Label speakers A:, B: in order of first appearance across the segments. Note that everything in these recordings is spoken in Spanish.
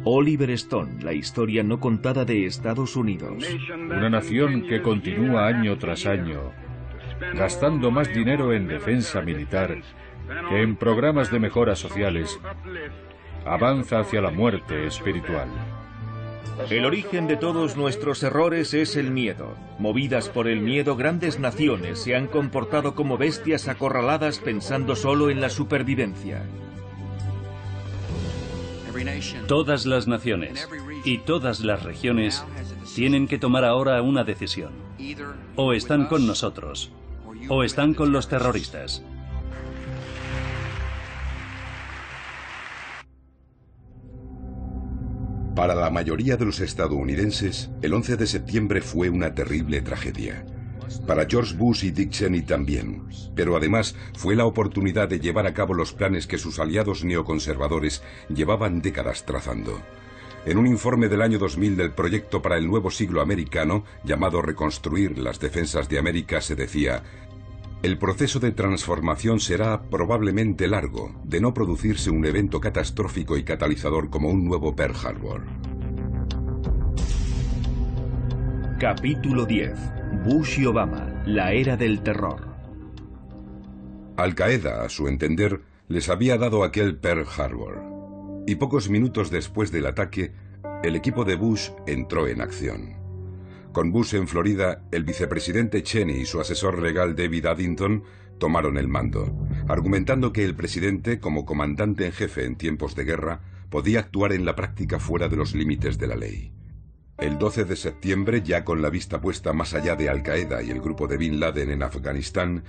A: Oliver Stone, la historia no contada de Estados Unidos.
B: Una nación que continúa año tras año, gastando más dinero en defensa militar que en programas de mejoras sociales, avanza hacia la muerte espiritual.
A: El origen de todos nuestros errores es el miedo. Movidas por el miedo, grandes naciones se han comportado como bestias acorraladas pensando solo en la supervivencia.
C: Todas las naciones y todas las regiones tienen que tomar ahora una decisión. O están con nosotros, o están con los terroristas.
D: Para la mayoría de los estadounidenses, el 11 de septiembre fue una terrible tragedia. Para George Bush y Dick Cheney también, pero además fue la oportunidad de llevar a cabo los planes que sus aliados neoconservadores llevaban décadas trazando. En un informe del año 2000 del Proyecto para el Nuevo Siglo Americano, llamado Reconstruir las Defensas de América, se decía: el proceso de transformación será probablemente largo, de no producirse un evento catastrófico y catalizador como un nuevo Pearl Harbor.
A: Capítulo 10. Bush y Obama, la era del terror.
D: Al-Qaeda, a su entender, les había dado aquel Pearl Harbor. Y pocos minutos después del ataque, el equipo de Bush entró en acción. Con Bush en Florida, el vicepresidente Cheney y su asesor legal David Addington tomaron el mando, argumentando que el presidente, como comandante en jefe en tiempos de guerra, podía actuar en la práctica fuera de los límites de la ley. El 12 de septiembre, ya con la vista puesta más allá de Al-Qaeda y el grupo de Bin Laden en Afganistán,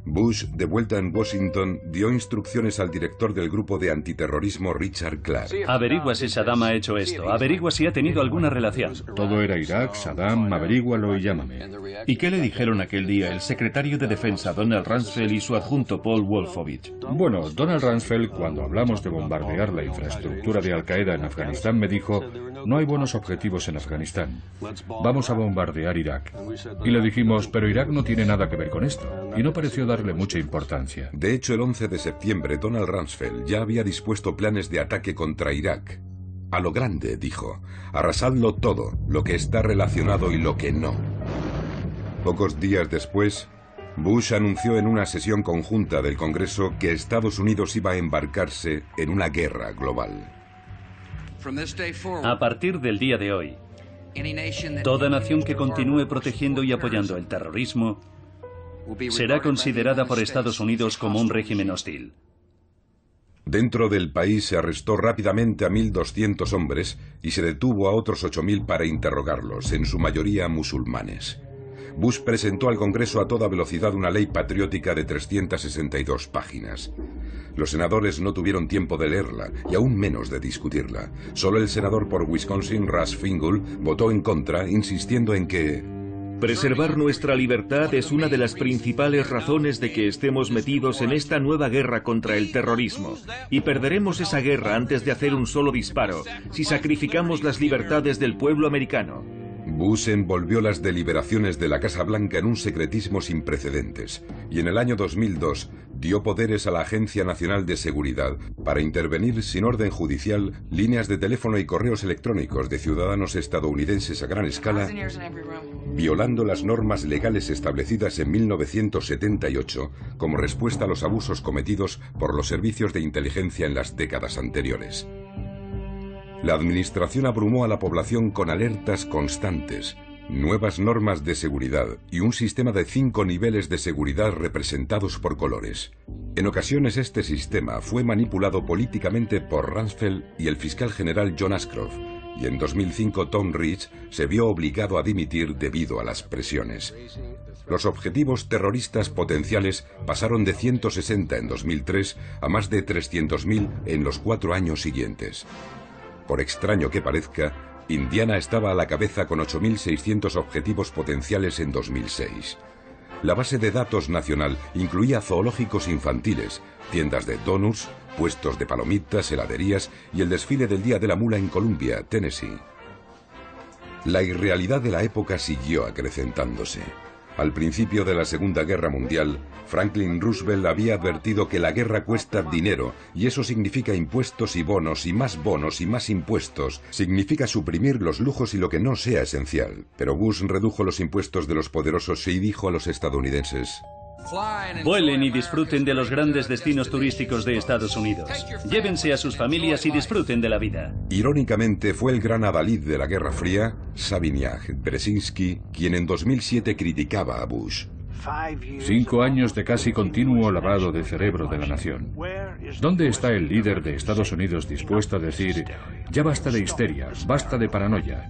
D: Bush, de vuelta en Washington, dio instrucciones al director del grupo de antiterrorismo Richard Clark.
C: Averigua si Saddam ha hecho esto. Averigua si ha tenido alguna relación.
B: Todo era Irak, Saddam, averígualo y llámame.
E: ¿Y qué le dijeron aquel día el secretario de Defensa Donald Rumsfeld y su adjunto Paul Wolfowitz?
B: Bueno, Donald Rumsfeld, cuando hablamos de bombardear la infraestructura de Al-Qaeda en Afganistán, me dijo: no hay buenos objetivos en Afganistán. Vamos a bombardear Irak. Y le dijimos: pero Irak no tiene nada que ver con esto. Y no pareció darle mucha importancia.
D: De hecho, el 11 de septiembre, Donald Rumsfeld ya había dispuesto planes de ataque contra Irak. A lo grande, dijo: arrasadlo todo, lo que está relacionado y lo que no. Pocos días después, Bush anunció en una sesión conjunta del Congreso que Estados Unidos iba a embarcarse en una guerra global.
C: A partir del día de hoy, toda nación que continúe protegiendo y apoyando el terrorismo será considerada por Estados Unidos como un régimen hostil.
D: Dentro del país se arrestó rápidamente a 1.200 hombres y se detuvo a otros 8.000 para interrogarlos, en su mayoría musulmanes. Bush presentó al Congreso a toda velocidad una ley patriótica de 362 páginas. Los senadores no tuvieron tiempo de leerla y aún menos de discutirla. Solo el senador por Wisconsin, Russ Feingold, votó en contra, insistiendo en que
A: preservar nuestra libertad es una de las principales razones de que estemos metidos en esta nueva guerra contra el terrorismo. Y perderemos esa guerra antes de hacer un solo disparo, si sacrificamos las libertades del pueblo americano.
D: Bush envolvió las deliberaciones de la Casa Blanca en un secretismo sin precedentes, y en el año 2002 dio poderes a la Agencia Nacional de Seguridad para intervenir sin orden judicial líneas de teléfono y correos electrónicos de ciudadanos estadounidenses a gran escala, violando las normas legales establecidas en 1978 como respuesta a los abusos cometidos por los servicios de inteligencia en las décadas anteriores. La administración abrumó a la población con alertas constantes, nuevas normas de seguridad y un sistema de 5 niveles de seguridad representados por colores. En ocasiones este sistema fue manipulado políticamente por Rumsfeld y el fiscal general John Ashcroft, y en 2005 Tom Ridge se vio obligado a dimitir debido a las presiones. Los objetivos terroristas potenciales pasaron de 160 en 2003 a más de 300.000 en los 4 años siguientes. Por extraño que parezca, Indiana estaba a la cabeza con 8.600 objetivos potenciales en 2006. La base de datos nacional incluía zoológicos infantiles, tiendas de donuts, puestos de palomitas, heladerías y el desfile del Día de la Mula en Columbia, Tennessee. La irrealidad de la época siguió acrecentándose. Al principio de la Segunda Guerra Mundial, Franklin Roosevelt había advertido que la guerra cuesta dinero, y eso significa impuestos y más impuestos. Significa suprimir los lujos y lo que no sea esencial. Pero Bush redujo los impuestos de los poderosos y dijo a los estadounidenses:
C: vuelen y disfruten de los grandes destinos turísticos de Estados Unidos. Llévense a sus familias y disfruten de la vida.
D: Irónicamente, fue el gran adalid de la Guerra Fría, Savignac Brzezinski, quien en 2007 criticaba a Bush.
B: 5 años de casi continuo lavado de cerebro de la nación. ¿Dónde está el líder de Estados Unidos dispuesto a decir: ya basta de histeria, basta de paranoia?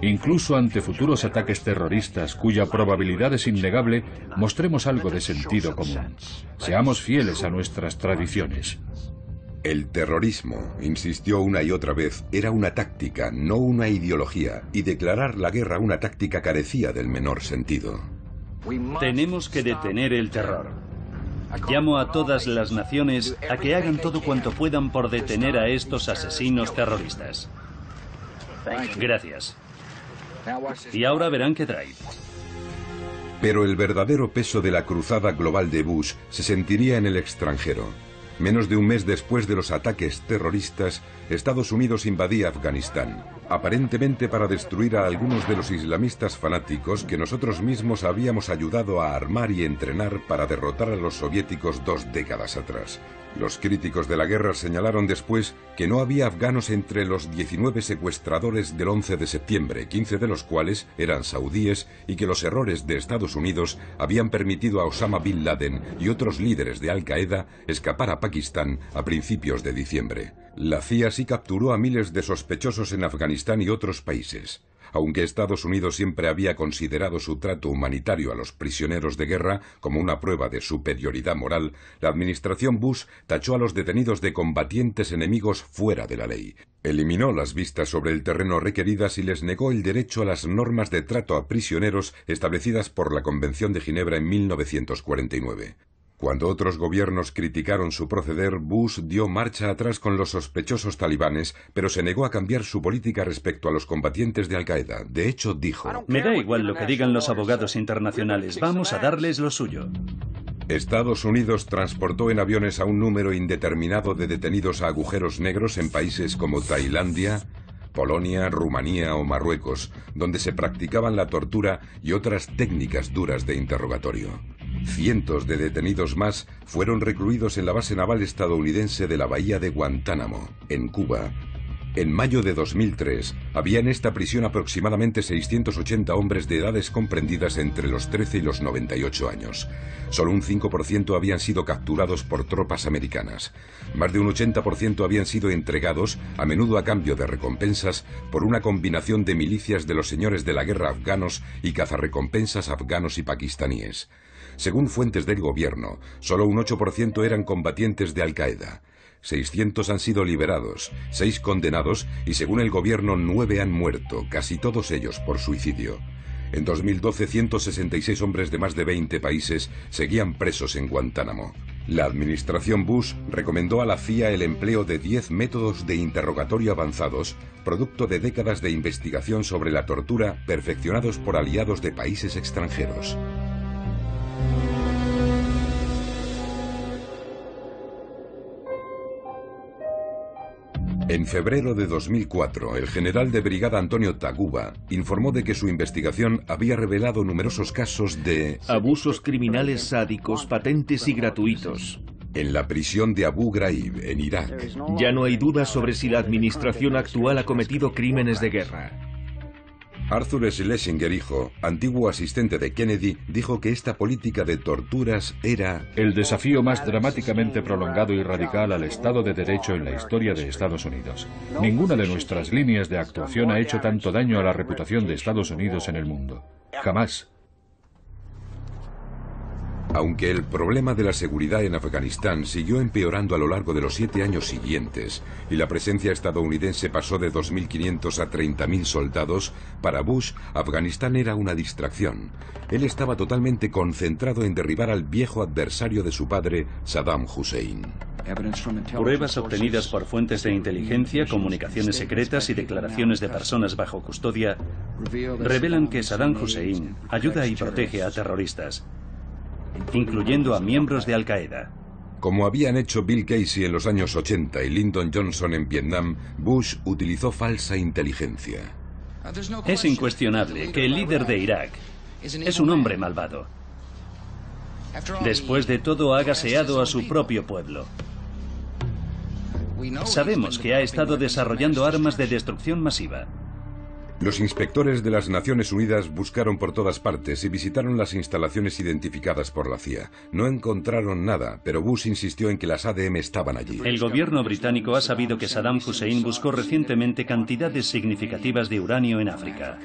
B: Incluso ante futuros ataques terroristas cuya probabilidad es innegable, mostremos algo de sentido común. Seamos fieles a nuestras tradiciones.
D: El terrorismo, insistió una y otra vez, era una táctica, no una ideología, y declarar la guerra una táctica carecía del menor sentido.
C: Tenemos que detener el terror. Llamo a todas las naciones a que hagan todo cuanto puedan por detener a estos asesinos terroristas. Gracias. Y ahora verán qué trae.
D: Pero el verdadero peso de la cruzada global de Bush se sentiría en el extranjero. Menos de un mes después de los ataques terroristas, Estados Unidos invadía Afganistán, aparentemente para destruir a algunos de los islamistas fanáticos que nosotros mismos habíamos ayudado a armar y entrenar para derrotar a los soviéticos 2 décadas atrás. Los críticos de la guerra señalaron después que no había afganos entre los 19 secuestradores del 11 de septiembre, 15 de los cuales eran saudíes, y que los errores de Estados Unidos habían permitido a Osama Bin Laden y otros líderes de Al-Qaeda escapar a Pakistán a principios de diciembre. La CIA sí capturó a miles de sospechosos en Afganistán y otros países. Aunque Estados Unidos siempre había considerado su trato humanitario a los prisioneros de guerra como una prueba de superioridad moral, la administración Bush tachó a los detenidos de combatientes enemigos fuera de la ley. Eliminó las vistas sobre el terreno requeridas y les negó el derecho a las normas de trato a prisioneros establecidas por la Convención de Ginebra en 1949. Cuando otros gobiernos criticaron su proceder, Bush dio marcha atrás con los sospechosos talibanes, pero se negó a cambiar su política respecto a los combatientes de Al-Qaeda. De hecho, dijo:
C: me da igual lo que digan los abogados internacionales, vamos a darles lo suyo.
D: Estados Unidos transportó en aviones a un número indeterminado de detenidos a agujeros negros en países como Tailandia, Polonia, Rumanía o Marruecos, donde se practicaban la tortura y otras técnicas duras de interrogatorio. Cientos de detenidos más fueron recluidos en la base naval estadounidense de la bahía de Guantánamo, en Cuba. En mayo de 2003, había en esta prisión aproximadamente 680 hombres de edades comprendidas entre los 13 y los 98 años. Solo un 5% habían sido capturados por tropas americanas. Más de un 80% habían sido entregados, a menudo a cambio de recompensas, por una combinación de milicias de los señores de la guerra afganos y cazarrecompensas afganos y pakistaníes. Según fuentes del gobierno, solo un 8% eran combatientes de Al-Qaeda. 600 han sido liberados, 6 condenados y según el gobierno 9 han muerto, casi todos ellos por suicidio. En 2012, 166 hombres de más de 20 países seguían presos en Guantánamo. La administración Bush recomendó a la CIA el empleo de 10 métodos de interrogatorio avanzados, producto de décadas de investigación sobre la tortura perfeccionados por aliados de países extranjeros. En febrero de 2004, el general de brigada Antonio Taguba informó de que su investigación había revelado numerosos casos de
A: abusos criminales sádicos, patentes y gratuitos
D: en la prisión de Abu Ghraib, en Irak.
A: Ya no hay duda sobre si la administración actual ha cometido crímenes de guerra.
D: Arthur Schlesinger, hijo, antiguo asistente de Kennedy, dijo que esta política de torturas era
B: el desafío más dramáticamente prolongado y radical al Estado de Derecho en la historia de Estados Unidos. Ninguna de nuestras líneas de actuación ha hecho tanto daño a la reputación de Estados Unidos en el mundo. Jamás.
D: Aunque el problema de la seguridad en Afganistán siguió empeorando a lo largo de los 7 años siguientes y la presencia estadounidense pasó de 2.500 a 30.000 soldados, para Bush, Afganistán era una distracción. Él estaba totalmente concentrado en derribar al viejo adversario de su padre, Saddam Hussein.
C: Pruebas obtenidas por fuentes de inteligencia, comunicaciones secretas y declaraciones de personas bajo custodia revelan que Saddam Hussein ayuda y protege a terroristas, incluyendo a miembros de Al-Qaeda.
D: Como habían hecho Bill Casey en los años 80 y Lyndon Johnson en Vietnam, Bush utilizó falsa inteligencia.
C: Es incuestionable que el líder de Irak es un hombre malvado. Después de todo, ha gaseado a su propio pueblo. Sabemos que ha estado desarrollando armas de destrucción masiva.
D: Los inspectores de las Naciones Unidas buscaron por todas partes y visitaron las instalaciones identificadas por la CIA. No encontraron nada, pero Bush insistió en que las ADM estaban allí.
C: El gobierno británico ha sabido que Saddam Hussein buscó recientemente cantidades significativas de uranio en África.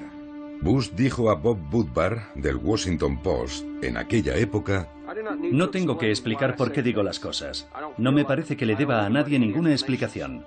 D: Bush dijo a Bob Woodward, del Washington Post, en aquella época:
C: No tengo que explicar por qué digo las cosas. No me parece que le deba a nadie ninguna explicación.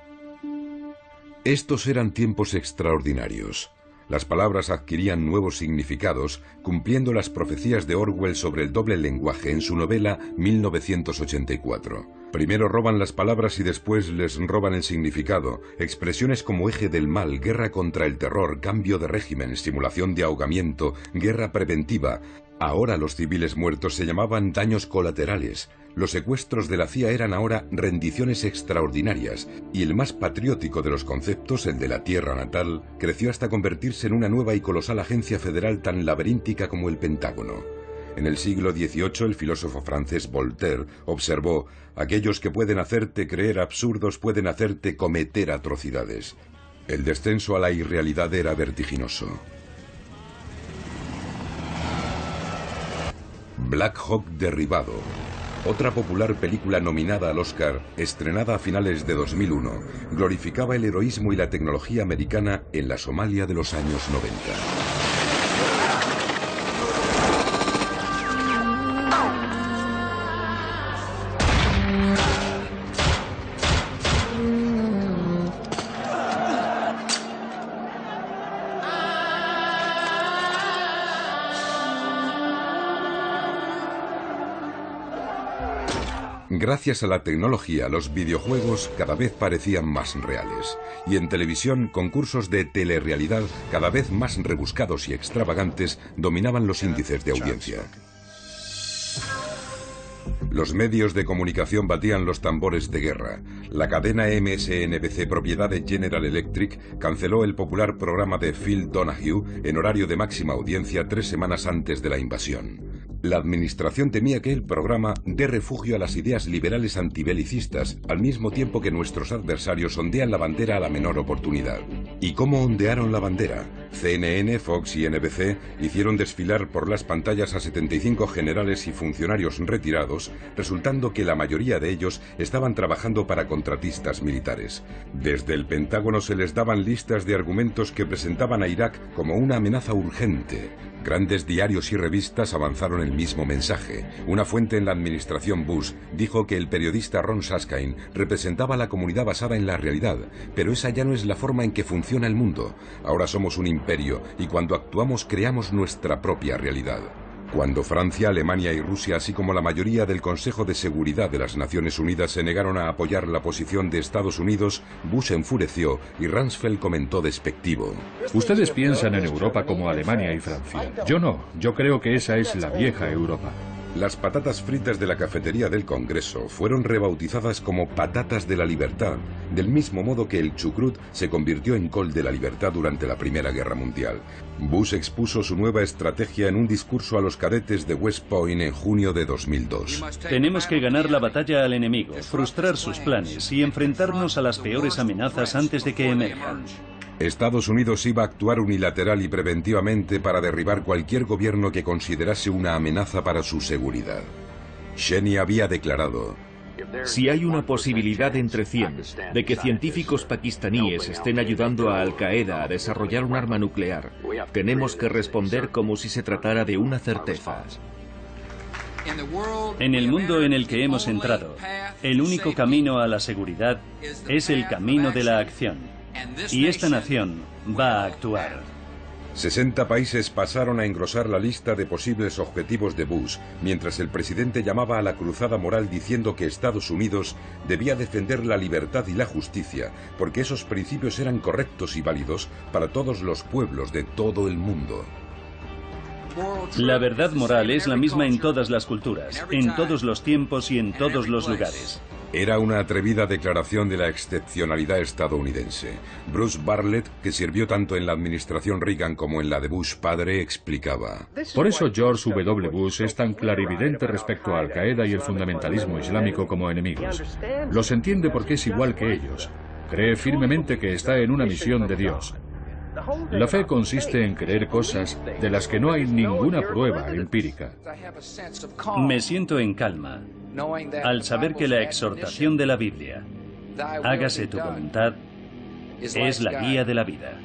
D: Estos eran tiempos extraordinarios. Las palabras adquirían nuevos significados, cumpliendo las profecías de Orwell sobre el doble lenguaje en su novela 1984. Primero roban las palabras y después les roban el significado. Expresiones como eje del mal, guerra contra el terror, cambio de régimen, simulación de ahogamiento, guerra preventiva. Ahora los civiles muertos se llamaban daños colaterales. Los secuestros de la CIA eran ahora rendiciones extraordinarias, y el más patriótico de los conceptos, el de la tierra natal, creció hasta convertirse en una nueva y colosal agencia federal tan laberíntica como el Pentágono. En el siglo XVIII, el filósofo francés Voltaire observó: aquellos que pueden hacerte creer absurdos pueden hacerte cometer atrocidades. El descenso a la irrealidad era vertiginoso. Black Hawk derribado. Otra popular película nominada al Oscar, estrenada a finales de 2001, glorificaba el heroísmo y la tecnología americana en la Somalia de los años 90. Gracias a la tecnología, los videojuegos cada vez parecían más reales. Y en televisión, concursos de telerrealidad cada vez más rebuscados y extravagantes dominaban los índices de audiencia. Los medios de comunicación batían los tambores de guerra. La cadena MSNBC, propiedad de General Electric, canceló el popular programa de Phil Donahue en horario de máxima audiencia 3 semanas antes de la invasión. La administración temía que el programa dé refugio a las ideas liberales antibelicistas, al mismo tiempo que nuestros adversarios ondean la bandera a la menor oportunidad. ¿Y cómo ondearon la bandera? CNN, Fox y NBC hicieron desfilar por las pantallas a 75 generales y funcionarios retirados, resultando que la mayoría de ellos estaban trabajando para contratistas militares. Desde el Pentágono se les daban listas de argumentos que presentaban a Irak como una amenaza urgente. Grandes diarios y revistas avanzaron el mismo mensaje. Una fuente en la administración Bush dijo que el periodista Ron Suskind representaba a la comunidad basada en la realidad, pero esa ya no es la forma en que funciona el mundo. Ahora somos un imperio y cuando actuamos creamos nuestra propia realidad. Cuando Francia, Alemania y Rusia, así como la mayoría del Consejo de Seguridad de las Naciones Unidas, se negaron a apoyar la posición de Estados Unidos, Bush enfureció y Rumsfeld comentó despectivo:
B: Ustedes piensan en Europa como Alemania y Francia. Yo no. Yo creo que esa es la vieja Europa.
D: Las patatas fritas de la cafetería del Congreso fueron rebautizadas como patatas de la libertad, del mismo modo que el chucrut se convirtió en col de la libertad durante la Primera Guerra Mundial. Bush expuso su nueva estrategia en un discurso a los cadetes de West Point en junio de 2002.
C: Tenemos que ganar la batalla al enemigo, frustrar sus planes y enfrentarnos a las peores amenazas antes de que emerjan.
D: Estados Unidos iba a actuar unilateral y preventivamente para derribar cualquier gobierno que considerase una amenaza para su seguridad. Cheney había declarado:
A: si hay una posibilidad entre 100 de que científicos pakistaníes estén ayudando a Al-Qaeda a desarrollar un arma nuclear, tenemos que responder como si se tratara de una certeza.
C: En el mundo en el que hemos entrado, el único camino a la seguridad es el camino de la acción. Y esta nación va a actuar.
D: 60 países pasaron a engrosar la lista de posibles objetivos de Bush, mientras el presidente llamaba a la cruzada moral diciendo que Estados Unidos debía defender la libertad y la justicia, porque esos principios eran correctos y válidos para todos los pueblos de todo el mundo.
C: La verdad moral es la misma en todas las culturas, en todos los tiempos y en todos los lugares.
D: Era una atrevida declaración de la excepcionalidad estadounidense. Bruce Bartlett, que sirvió tanto en la administración Reagan como en la de Bush padre, explicaba:
B: Por eso George W. Bush es tan clarividente respecto a Al-Qaeda y el fundamentalismo islámico como enemigos. Los entiende porque es igual que ellos. Cree firmemente que está en una misión de Dios. La fe consiste en creer cosas de las que no hay ninguna prueba empírica.
C: Me siento en calma al saber que la exhortación de la Biblia, hágase tu voluntad, es la guía de la vida.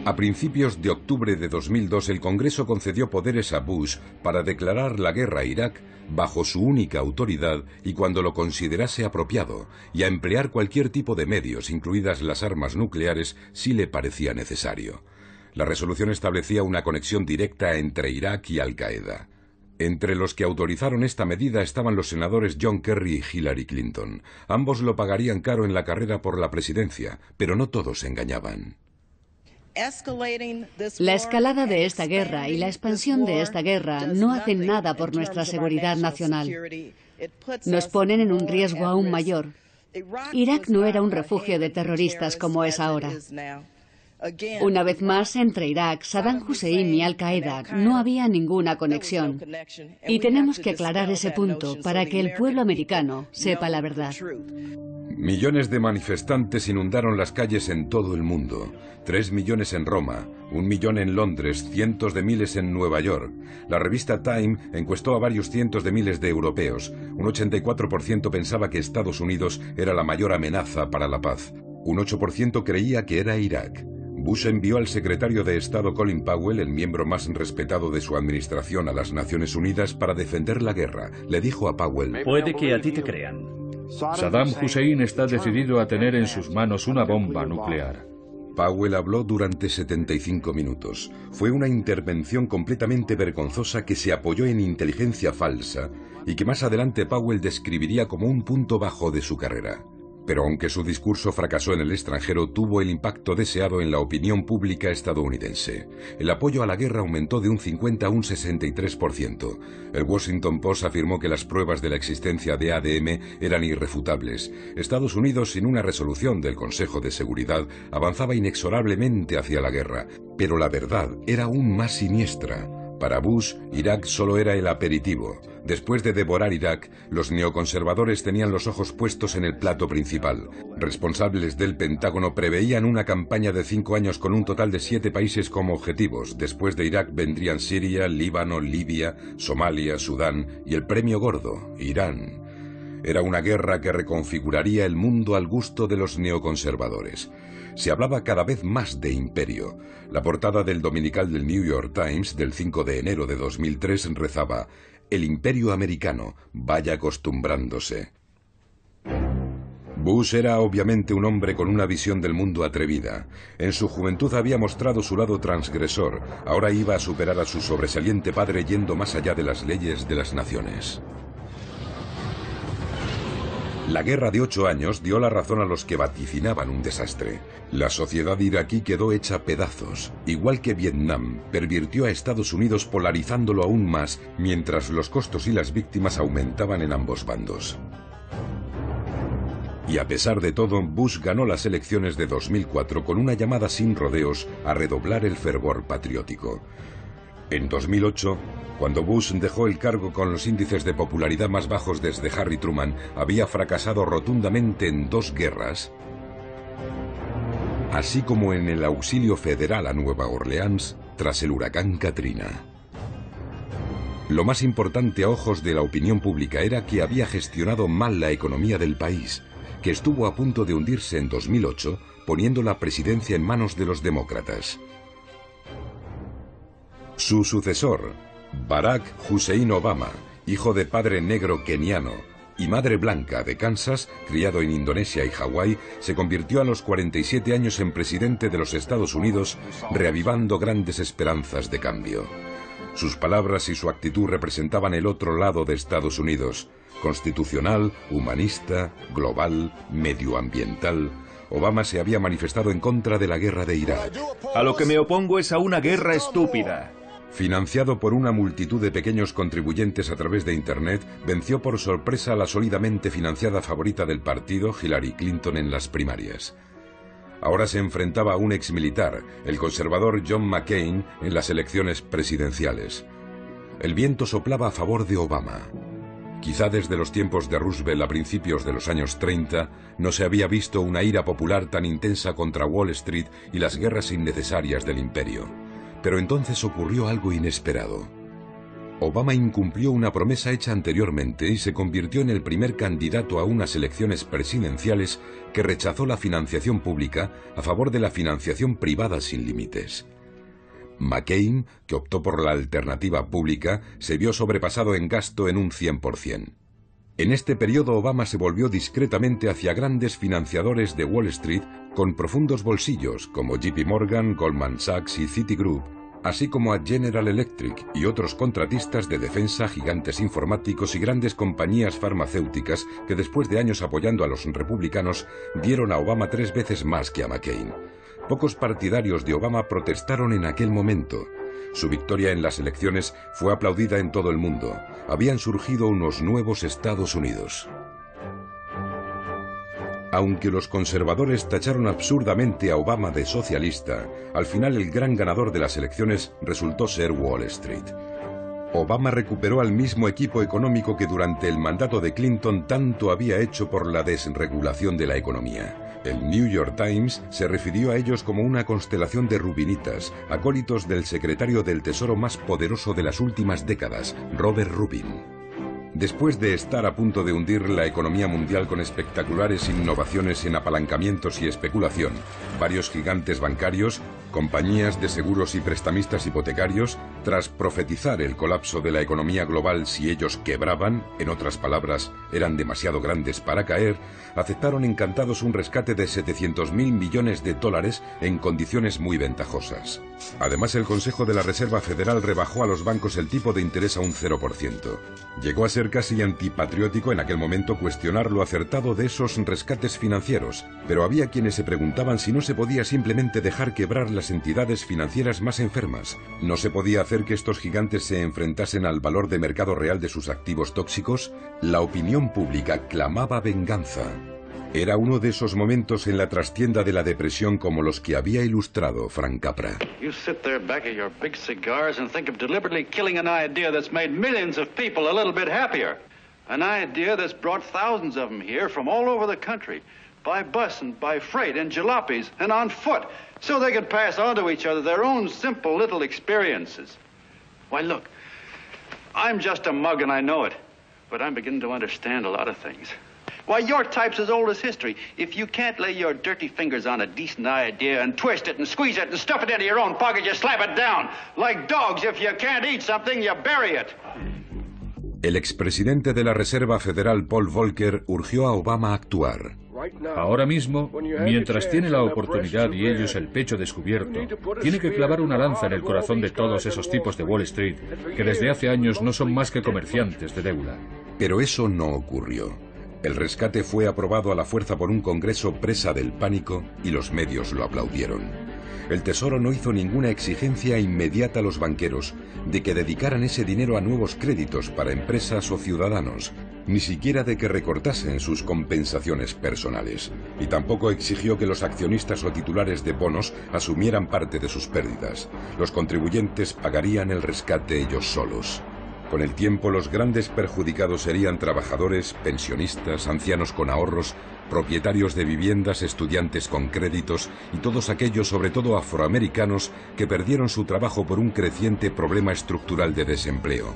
D: A principios de octubre de 2002, el Congreso concedió poderes a Bush para declarar la guerra a Irak bajo su única autoridad y cuando lo considerase apropiado, y a emplear cualquier tipo de medios, incluidas las armas nucleares, si le parecía necesario. La resolución establecía una conexión directa entre Irak y Al-Qaeda. Entre los que autorizaron esta medida estaban los senadores John Kerry y Hillary Clinton. Ambos lo pagarían caro en la carrera por la presidencia, pero no todos engañaban.
F: La escalada de esta guerra y la expansión de esta guerra no hacen nada por nuestra seguridad nacional. Nos ponen en un riesgo aún mayor. Irak no era un refugio de terroristas como es ahora. Una vez más, entre Irak, Saddam Hussein y Al-Qaeda no había ninguna conexión. Y tenemos que aclarar ese punto para que el pueblo americano sepa la verdad.
D: Millones de manifestantes inundaron las calles en todo el mundo. 3 millones en Roma, 1 millón en Londres, cientos de miles en Nueva York. La revista Time encuestó a varios cientos de miles de europeos. Un 84% pensaba que Estados Unidos era la mayor amenaza para la paz. Un 8% creía que era Irak. Bush envió al secretario de Estado Colin Powell, el miembro más respetado de su administración, a las Naciones Unidas para defender la guerra. Le dijo a Powell:
C: Puede que a ti te crean.
B: Saddam Hussein está decidido a tener en sus manos una bomba nuclear.
D: Powell habló durante 75 minutos. Fue una intervención completamente vergonzosa que se apoyó en inteligencia falsa y que más adelante Powell describiría como un punto bajo de su carrera. Pero aunque su discurso fracasó en el extranjero, tuvo el impacto deseado en la opinión pública estadounidense. El apoyo a la guerra aumentó de un 50 a un 63%. El Washington Post afirmó que las pruebas de la existencia de ADM eran irrefutables. Estados Unidos, sin una resolución del Consejo de Seguridad, avanzaba inexorablemente hacia la guerra. Pero la verdad era aún más siniestra. Para Bush, Irak solo era el aperitivo. Después de devorar Irak, los neoconservadores tenían los ojos puestos en el plato principal. Responsables del Pentágono preveían una campaña de 5 años con un total de 7 países como objetivos. Después de Irak vendrían Siria, Líbano, Libia, Somalia, Sudán y el premio gordo, Irán. Era una guerra que reconfiguraría el mundo al gusto de los neoconservadores. Se hablaba cada vez más de imperio. La portada del dominical del New York Times del 5 de enero de 2003 rezaba: "El imperio americano vaya acostumbrándose". Bush era obviamente un hombre con una visión del mundo atrevida. En su juventud había mostrado su lado transgresor. Ahora iba a superar a su sobresaliente padre yendo más allá de las leyes de las naciones. La guerra de 8 años dio la razón a los que vaticinaban un desastre. La sociedad iraquí quedó hecha pedazos. Igual que Vietnam, pervirtió a Estados Unidos polarizándolo aún más, mientras los costos y las víctimas aumentaban en ambos bandos. Y a pesar de todo, Bush ganó las elecciones de 2004 con una llamada sin rodeos a redoblar el fervor patriótico. En 2008, cuando Bush dejó el cargo con los índices de popularidad más bajos desde Harry Truman, había fracasado rotundamente en 2 guerras, así como en el auxilio federal a Nueva Orleans tras el huracán Katrina. Lo más importante a ojos de la opinión pública era que había gestionado mal la economía del país, que estuvo a punto de hundirse en 2008, poniendo la presidencia en manos de los demócratas. Su sucesor, Barack Hussein Obama, hijo de padre negro keniano, y madre blanca de Kansas, criado en Indonesia y Hawái, se convirtió a los 47 años en presidente de los Estados Unidos, reavivando grandes esperanzas de cambio. Sus palabras y su actitud representaban el otro lado de Estados Unidos: constitucional, humanista, global, medioambiental. Obama se había manifestado en contra de la guerra de Irak.
A: A lo que me opongo es a una guerra estúpida.
D: Financiado por una multitud de pequeños contribuyentes a través de Internet, venció por sorpresa a la sólidamente financiada favorita del partido, Hillary Clinton, en las primarias. Ahora se enfrentaba a un exmilitar, el conservador John McCain, en las elecciones presidenciales. El viento soplaba a favor de Obama. Quizá desde los tiempos de Roosevelt a principios de los años 30 no se había visto una ira popular tan intensa contra Wall Street y las guerras innecesarias del imperio. Pero entonces ocurrió algo inesperado. Obama incumplió una promesa hecha anteriormente y se convirtió en el primer candidato a unas elecciones presidenciales que rechazó la financiación pública a favor de la financiación privada sin límites. McCain, que optó por la alternativa pública, se vio sobrepasado en gasto en un 100%. En este periodo Obama se volvió discretamente hacia grandes financiadores de Wall Street con profundos bolsillos como JP Morgan, Goldman Sachs y Citigroup, así como a General Electric y otros contratistas de defensa, gigantes informáticos y grandes compañías farmacéuticas que después de años apoyando a los republicanos dieron a Obama 3 veces más que a McCain. Pocos partidarios de Obama protestaron en aquel momento. Su victoria en las elecciones fue aplaudida en todo el mundo. Habían surgido unos nuevos Estados Unidos. Aunque los conservadores tacharon absurdamente a Obama de socialista, al final el gran ganador de las elecciones resultó ser Wall Street. Obama recuperó al mismo equipo económico que durante el mandato de Clinton tanto había hecho por la desregulación de la economía. El New York Times se refirió a ellos como una constelación de rubinitas, acólitos del secretario del Tesoro más poderoso de las últimas décadas, Robert Rubin. Después de estar a punto de hundir la economía mundial con espectaculares innovaciones en apalancamientos y especulación, varios gigantes bancarios, compañías de seguros y prestamistas hipotecarios, tras profetizar el colapso de la economía global si ellos quebraban, en otras palabras, eran demasiado grandes para caer, aceptaron encantados un rescate de 700.000 millones de dólares en condiciones muy ventajosas. Además, el Consejo de la Reserva Federal rebajó a los bancos el tipo de interés a un 0%. Llegó a ser casi antipatriótico en aquel momento cuestionar lo acertado de esos rescates financieros, pero había quienes se preguntaban si no se podía simplemente dejar quebrar las entidades financieras más enfermas. ¿No se podía hacer que estos gigantes se enfrentasen al valor de mercado real de sus activos tóxicos? La opinión pública clamaba venganza. Era uno de esos momentos en la trastienda de la depresión como los que había ilustrado Frank Capra.
G: You sit there back of your big cigars and think of deliberately killing an idea that's made millions of people a little bit happier. An idea that's brought thousands of them here from all over the country, by bus and by freight and jalopies and on foot, so they could pass on to each other their own simple little experiences. Why, look, I'm just a mug and I know it, but I'm beginning to understand a lot of things. Why, your type's as old as history. If you can't lay your dirty fingers on a decent idea and twist it and squeeze it and stuff it into your own pocket, you slap it down. Like dogs, if you can't eat something, you bury it.
D: El expresidente de la Reserva Federal, Paul Volcker, urgió a Obama a actuar.
B: Ahora mismo, mientras tiene la oportunidad y ellos el pecho descubierto, tiene que clavar una lanza en el corazón de todos esos tipos de Wall Street, que desde hace años no son más que comerciantes de deuda.
D: Pero eso no ocurrió. El rescate fue aprobado a la fuerza por un Congreso presa del pánico y los medios lo aplaudieron. El Tesoro no hizo ninguna exigencia inmediata a los banqueros de que dedicaran ese dinero a nuevos créditos para empresas o ciudadanos, ni siquiera de que recortasen sus compensaciones personales, y tampoco exigió que los accionistas o titulares de bonos asumieran parte de sus pérdidas. Los contribuyentes pagarían el rescate ellos solos. Con el tiempo, los grandes perjudicados serían trabajadores, pensionistas, ancianos con ahorros, propietarios de viviendas, estudiantes con créditos y todos aquellos, sobre todo afroamericanos, que perdieron su trabajo por un creciente problema estructural de desempleo.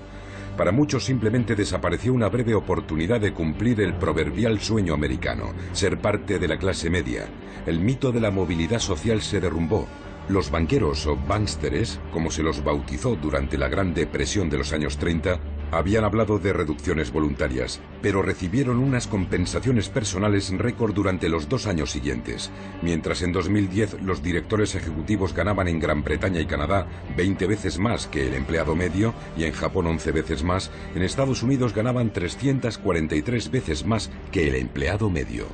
D: Para muchos simplemente desapareció una breve oportunidad de cumplir el proverbial sueño americano, ser parte de la clase media. El mito de la movilidad social se derrumbó. Los banqueros o banksteres, como se los bautizó durante la Gran Depresión de los años 30, Habían hablado de reducciones voluntarias, pero recibieron unas compensaciones personales récord durante los 2 años siguientes. Mientras en 2010 los directores ejecutivos ganaban en Gran Bretaña y Canadá 20 veces más que el empleado medio y en Japón 11 veces más, en Estados Unidos ganaban 343 veces más que el empleado medio.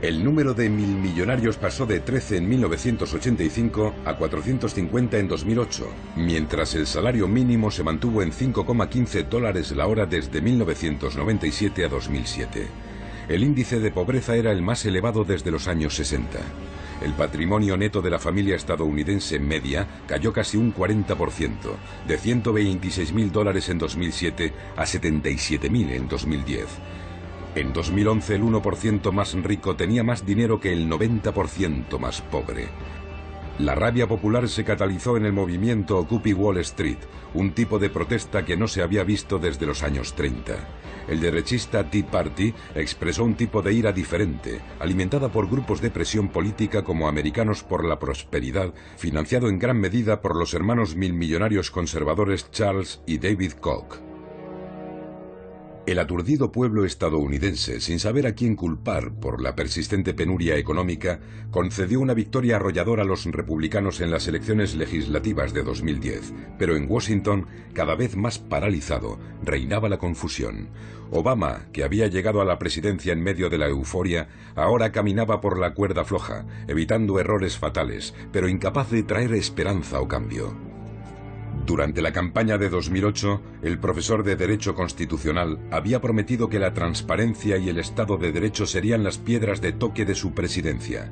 D: El número de milmillonarios pasó de 13 en 1985 a 450 en 2008, mientras el salario mínimo se mantuvo en $5,15 la hora desde 1997 a 2007. El índice de pobreza era el más elevado desde los años 60. El patrimonio neto de la familia estadounidense media cayó casi un 40%, de $126.000 en 2007 a $77.000 en 2010. En 2011 el 1% más rico tenía más dinero que el 90% más pobre. La rabia popular se catalizó en el movimiento Occupy Wall Street, un tipo de protesta que no se había visto desde los años 30. El derechista Tea Party expresó un tipo de ira diferente, alimentada por grupos de presión política como Americanos por la Prosperidad, financiado en gran medida por los hermanos milmillonarios conservadores Charles y David Koch. El aturdido pueblo estadounidense, sin saber a quién culpar por la persistente penuria económica, concedió una victoria arrolladora a los republicanos en las elecciones legislativas de 2010. Pero en Washington, cada vez más paralizado, reinaba la confusión. Obama, que había llegado a la presidencia en medio de la euforia, ahora caminaba por la cuerda floja, evitando errores fatales, pero incapaz de traer esperanza o cambio. Durante la campaña de 2008, el profesor de Derecho Constitucional había prometido que la transparencia y el Estado de Derecho serían las piedras de toque de su presidencia.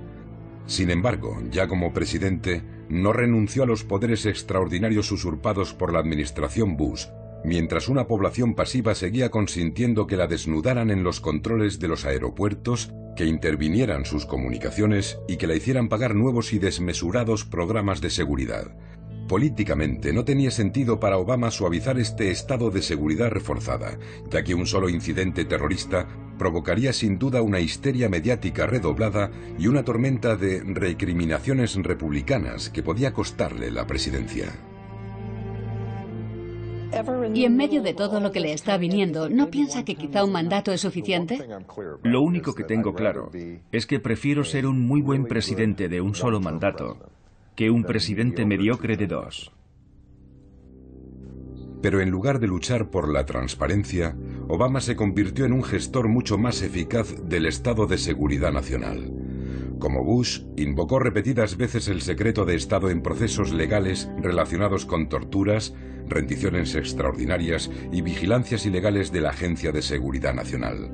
D: Sin embargo, ya como presidente, no renunció a los poderes extraordinarios usurpados por la administración Bush, mientras una población pasiva seguía consintiendo que la desnudaran en los controles de los aeropuertos, que intervinieran sus comunicaciones y que la hicieran pagar nuevos y desmesurados programas de seguridad. Políticamente no tenía sentido para Obama suavizar este estado de seguridad reforzada, ya que un solo incidente terrorista provocaría sin duda una histeria mediática redoblada y una tormenta de recriminaciones republicanas que podía costarle la presidencia.
F: Y en medio de todo lo que le está viniendo, ¿no piensa que quizá un mandato es suficiente?
E: Lo único que tengo claro es que prefiero ser un muy buen presidente de un solo mandato que un presidente mediocre de 2.
D: Pero en lugar de luchar por la transparencia, Obama se convirtió en un gestor mucho más eficaz del Estado de Seguridad Nacional. Como Bush, invocó repetidas veces el secreto de Estado en procesos legales relacionados con torturas, rendiciones extraordinarias y vigilancias ilegales de la Agencia de Seguridad Nacional.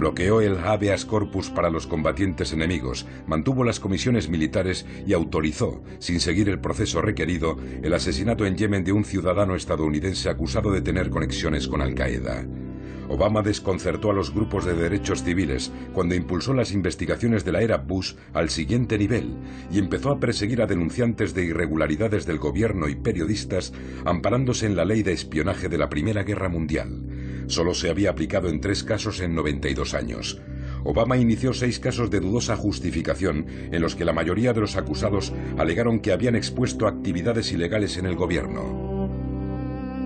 D: Bloqueó el habeas corpus para los combatientes enemigos, mantuvo las comisiones militares y autorizó, sin seguir el proceso requerido, el asesinato en Yemen de un ciudadano estadounidense acusado de tener conexiones con Al-Qaeda. Obama desconcertó a los grupos de derechos civiles cuando impulsó las investigaciones de la era Bush al siguiente nivel y empezó a perseguir a denunciantes de irregularidades del gobierno y periodistas amparándose en la ley de espionaje de la Primera Guerra Mundial. Solo se había aplicado en 3 casos en 92 años. Obama inició 6 casos de dudosa justificación en los que la mayoría de los acusados alegaron que habían expuesto actividades ilegales en el gobierno.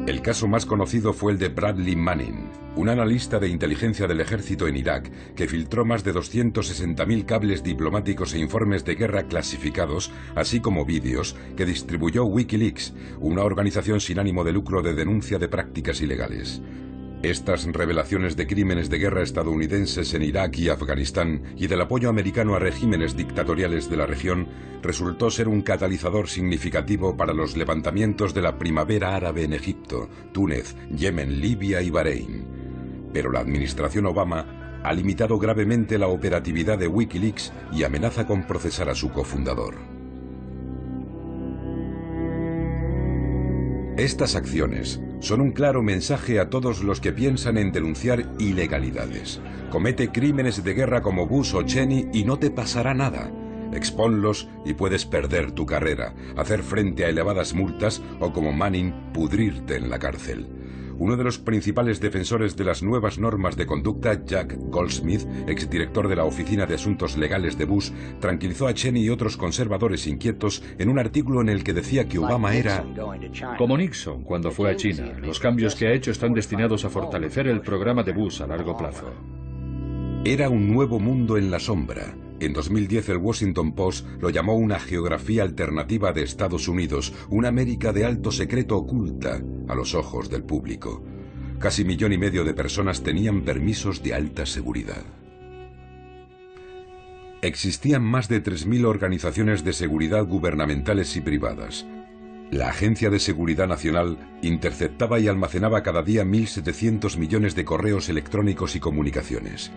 D: El caso más conocido fue el de Bradley Manning, un analista de inteligencia del ejército en Irak que filtró más de 260.000 cables diplomáticos e informes de guerra clasificados, así como vídeos que distribuyó Wikileaks, una organización sin ánimo de lucro de denuncia de prácticas ilegales. Estas revelaciones de crímenes de guerra estadounidenses en Irak y Afganistán y del apoyo americano a regímenes dictatoriales de la región resultó ser un catalizador significativo para los levantamientos de la primavera árabe en Egipto, Túnez, Yemen, Libia y Bahrein. Pero la administración Obama ha limitado gravemente la operatividad de Wikileaks y amenaza con procesar a su cofundador. Estas acciones son un claro mensaje a todos los que piensan en denunciar ilegalidades. Comete crímenes de guerra como Bush o Cheney y no te pasará nada. Expónlos y puedes perder tu carrera, hacer frente a elevadas multas o, como Manning, pudrirte en la cárcel. Uno de los principales defensores de las nuevas normas de conducta, Jack Goldsmith, exdirector de la Oficina de Asuntos Legales de Bush, tranquilizó a Cheney y otros conservadores inquietos en un artículo en el que decía que Obama era...
B: Como Nixon cuando fue a China, los cambios que ha hecho están destinados a fortalecer el programa de Bush a largo plazo.
D: Era un nuevo mundo en la sombra. En 2010 el Washington Post lo llamó una geografía alternativa de Estados Unidos, una América de alto secreto oculta a los ojos del público. Casi 1,5 millones de personas tenían permisos de alta seguridad. Existían más de 3.000 organizaciones de seguridad gubernamentales y privadas. La Agencia de Seguridad Nacional interceptaba y almacenaba cada día 1.700 millones de correos electrónicos y comunicaciones.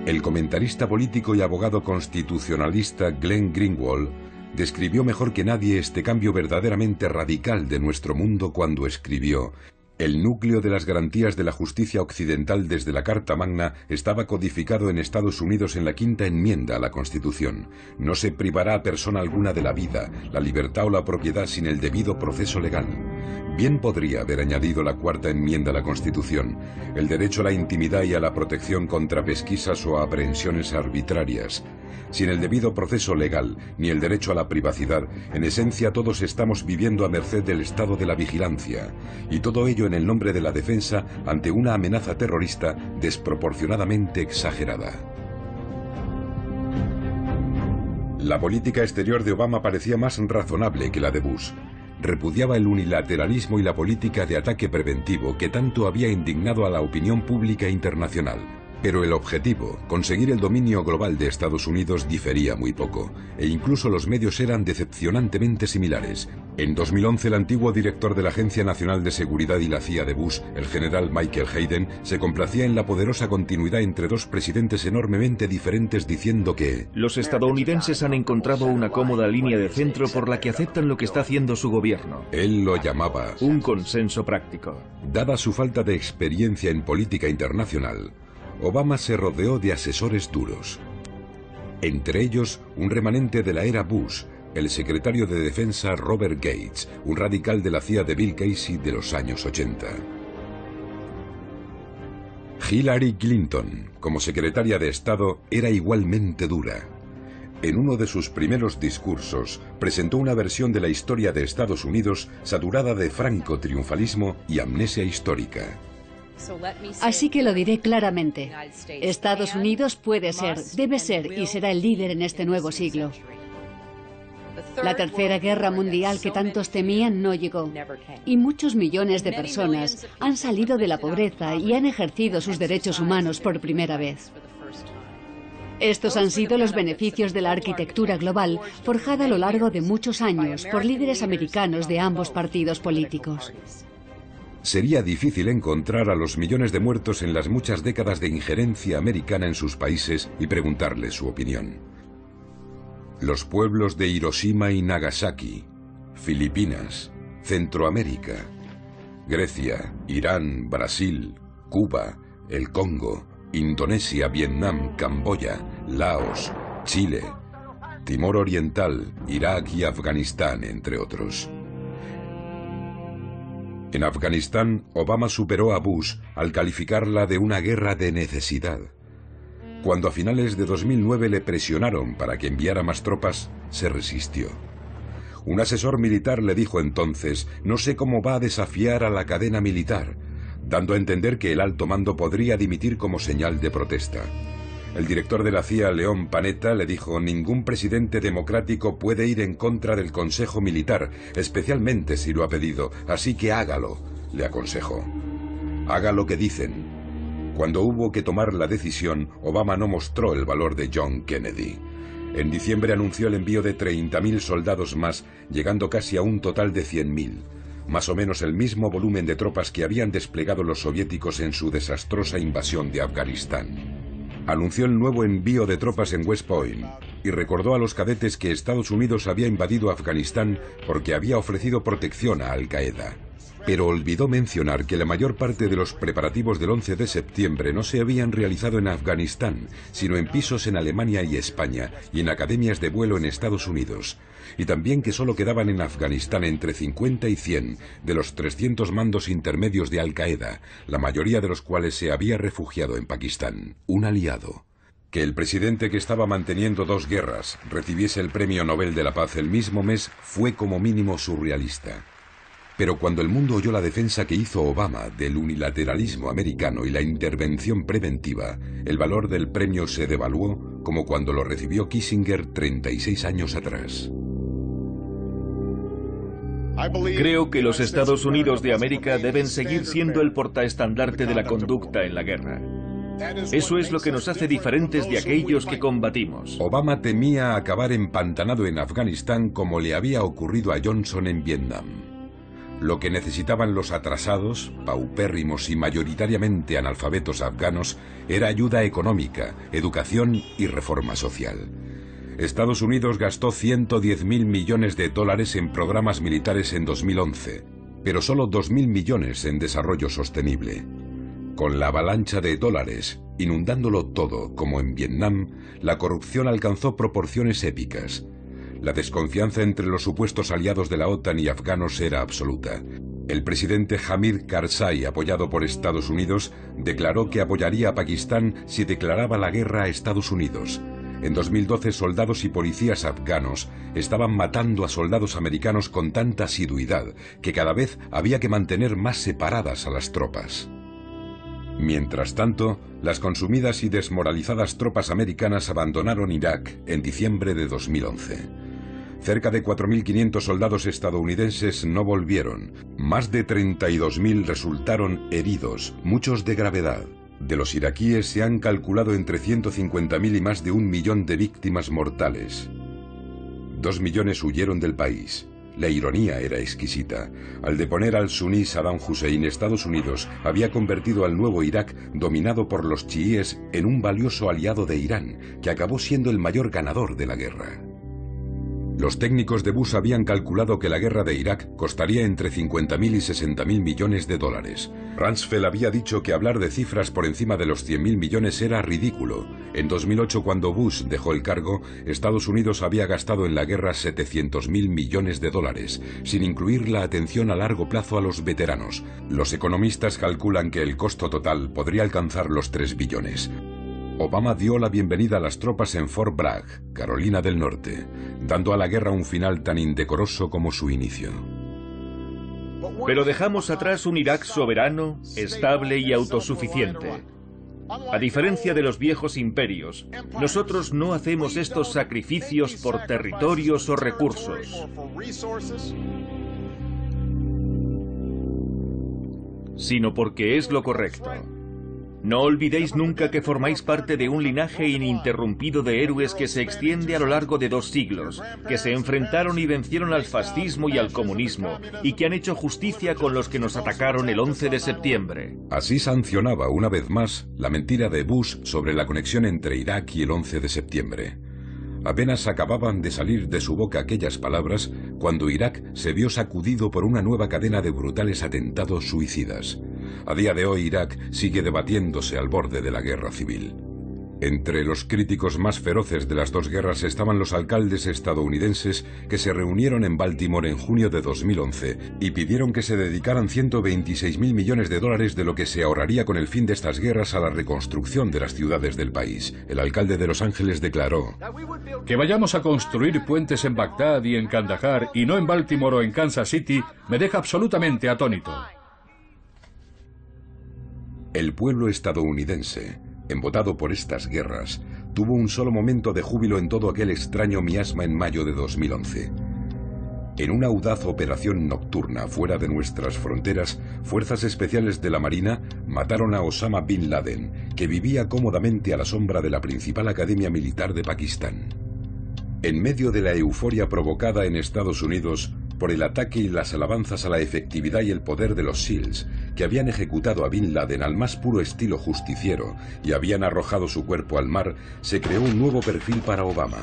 D: El comentarista político y abogado constitucionalista Glenn Greenwald describió mejor que nadie este cambio verdaderamente radical de nuestro mundo cuando escribió: el núcleo de las garantías de la justicia occidental desde la Carta Magna estaba codificado en Estados Unidos en la Quinta Enmienda a la Constitución. No se privará a persona alguna de la vida, la libertad o la propiedad sin el debido proceso legal. Bien podría haber añadido la Cuarta Enmienda a la Constitución, el derecho a la intimidad y a la protección contra pesquisas o aprehensiones arbitrarias. Sin el debido proceso legal, ni el derecho a la privacidad, en esencia todos estamos viviendo a merced del estado de la vigilancia, y todo ello en el nombre de la defensa ante una amenaza terrorista desproporcionadamente exagerada. La política exterior de Obama parecía más razonable que la de Bush. Repudiaba el unilateralismo y la política de ataque preventivo que tanto había indignado a la opinión pública internacional. Pero el objetivo, conseguir el dominio global de Estados Unidos, difería muy poco, e incluso los medios eran decepcionantemente similares. En 2011, el antiguo director de la Agencia Nacional de Seguridad y la CIA de Bush, el general Michael Hayden, se complacía en la poderosa continuidad entre dos presidentes enormemente diferentes, diciendo que
A: los estadounidenses han encontrado una cómoda línea de centro por la que aceptan lo que está haciendo su gobierno.
D: Él lo llamaba
A: un consenso práctico.
D: Dada su falta de experiencia en política internacional, Obama se rodeó de asesores duros. Entre ellos, un remanente de la era Bush, el secretario de Defensa Robert Gates, un radical de la CIA de Bill Casey de los años 80. Hillary Clinton, como secretaria de Estado, era igualmente dura. En uno de sus primeros discursos, presentó una versión de la historia de Estados Unidos saturada de franco-triunfalismo y amnesia histórica.
F: Así que lo diré claramente. Estados Unidos puede ser, debe ser y será el líder en este nuevo siglo. La Tercera Guerra Mundial que tantos temían no llegó, y muchos millones de personas han salido de la pobreza y han ejercido sus derechos humanos por primera vez. Estos han sido los beneficios de la arquitectura global forjada a lo largo de muchos años por líderes americanos de ambos partidos políticos.
D: Sería difícil encontrar a los millones de muertos en las muchas décadas de injerencia americana en sus países y preguntarles su opinión. Los pueblos de Hiroshima y Nagasaki, Filipinas, Centroamérica, Grecia, Irán, Brasil, Cuba, el Congo, Indonesia, Vietnam, Camboya, Laos, Chile, Timor Oriental, Irak y Afganistán, entre otros. En Afganistán, Obama superó a Bush al calificarla de una guerra de necesidad. Cuando a finales de 2009 le presionaron para que enviara más tropas, se resistió. Un asesor militar le dijo entonces: no sé cómo va a desafiar a la cadena militar, dando a entender que el alto mando podría dimitir como señal de protesta. El director de la CIA, Leon Panetta, le dijo: ningún presidente democrático puede ir en contra del Consejo Militar, especialmente si lo ha pedido, así que hágalo, le aconsejó. Haga lo que dicen. Cuando hubo que tomar la decisión, Obama no mostró el valor de John Kennedy. En diciembre anunció el envío de 30.000 soldados más, llegando casi a un total de 100.000. Más o menos el mismo volumen de tropas que habían desplegado los soviéticos en su desastrosa invasión de Afganistán. Anunció el nuevo envío de tropas en West Point y recordó a los cadetes que Estados Unidos había invadido Afganistán porque había ofrecido protección a Al Qaeda. Pero olvidó mencionar que la mayor parte de los preparativos del 11 de septiembre no se habían realizado en Afganistán, sino en pisos en Alemania y España y en academias de vuelo en Estados Unidos. Y también que solo quedaban en Afganistán entre 50 y 100 de los 300 mandos intermedios de Al-Qaeda, la mayoría de los cuales se había refugiado en Pakistán, un aliado. Que el presidente que estaba manteniendo 2 guerras recibiese el Premio Nobel de la Paz el mismo mes fue como mínimo surrealista. Pero cuando el mundo oyó la defensa que hizo Obama del unilateralismo americano y la intervención preventiva, el valor del premio se devaluó como cuando lo recibió Kissinger 36 años atrás.
A: Creo que los Estados Unidos de América deben seguir siendo el portaestandarte de la conducta en la guerra. Eso es lo que nos hace diferentes de aquellos que combatimos.
D: Obama temía acabar empantanado en Afganistán como le había ocurrido a Johnson en Vietnam. Lo que necesitaban los atrasados, paupérrimos y mayoritariamente analfabetos afganos era ayuda económica, educación y reforma social. Estados Unidos gastó 110.000 millones de dólares en programas militares en 2011, pero solo 2.000 millones en desarrollo sostenible. Con la avalancha de dólares, inundándolo todo, como en Vietnam, la corrupción alcanzó proporciones épicas. La desconfianza entre los supuestos aliados de la OTAN y afganos era absoluta. El presidente Hamid Karzai, apoyado por Estados Unidos, declaró que apoyaría a Pakistán si declaraba la guerra a Estados Unidos. En 2012, soldados y policías afganos estaban matando a soldados americanos con tanta asiduidad que cada vez había que mantener más separadas a las tropas. Mientras tanto, las consumidas y desmoralizadas tropas americanas abandonaron Irak en diciembre de 2011. Cerca de 4.500 soldados estadounidenses no volvieron. Más de 32.000 resultaron heridos, muchos de gravedad. De los iraquíes se han calculado entre 150.000 y más de 1 millón de víctimas mortales. 2 millones huyeron del país. La ironía era exquisita. Al deponer al suní Saddam Hussein, Estados Unidos había convertido al nuevo Irak, dominado por los chiíes, en un valioso aliado de Irán, que acabó siendo el mayor ganador de la guerra. Los técnicos de Bush habían calculado que la guerra de Irak costaría entre 50.000 y 60.000 millones de dólares. Rumsfeld había dicho que hablar de cifras por encima de los 100.000 millones era ridículo. En 2008, cuando Bush dejó el cargo, Estados Unidos había gastado en la guerra 700.000 millones de dólares, sin incluir la atención a largo plazo a los veteranos. Los economistas calculan que el costo total podría alcanzar los 3 billones. Obama dio la bienvenida a las tropas en Fort Bragg, Carolina del Norte, dando a la guerra un final tan indecoroso como su inicio.
A: Pero dejamos atrás un Irak soberano, estable y autosuficiente. A diferencia de los viejos imperios, nosotros no hacemos estos sacrificios por territorios o recursos, sino porque es lo correcto. No olvidéis nunca que formáis parte de un linaje ininterrumpido de héroes que se extiende a lo largo de 2 siglos, que se enfrentaron y vencieron al fascismo y al comunismo, y que han hecho justicia con los que nos atacaron el 11 de septiembre.
D: Así sancionaba una vez más la mentira de Bush sobre la conexión entre Irak y el 11 de septiembre. Apenas acababan de salir de su boca aquellas palabras cuando Irak se vio sacudido por una nueva cadena de brutales atentados suicidas. A día de hoy, Irak sigue debatiéndose al borde de la guerra civil. Entre los críticos más feroces de las 2 guerras estaban los alcaldes estadounidenses que se reunieron en Baltimore en junio de 2011 y pidieron que se dedicaran 126.000 millones de dólares de lo que se ahorraría con el fin de estas guerras a la reconstrucción de las ciudades del país. El alcalde de Los Ángeles declaró:
B: que vayamos a construir puentes en Bagdad y en Kandahar y no en Baltimore o en Kansas City me deja absolutamente atónito.
D: El pueblo estadounidense, embotado por estas guerras, tuvo un solo momento de júbilo en todo aquel extraño miasma en mayo de 2011. En una audaz operación nocturna fuera de nuestras fronteras, fuerzas especiales de la Marina mataron a Osama Bin Laden, que vivía cómodamente a la sombra de la principal academia militar de Pakistán. En medio de la euforia provocada en Estados Unidos por el ataque y las alabanzas a la efectividad y el poder de los SEALs, que habían ejecutado a Bin Laden al más puro estilo justiciero y habían arrojado su cuerpo al mar, se creó un nuevo perfil para Obama.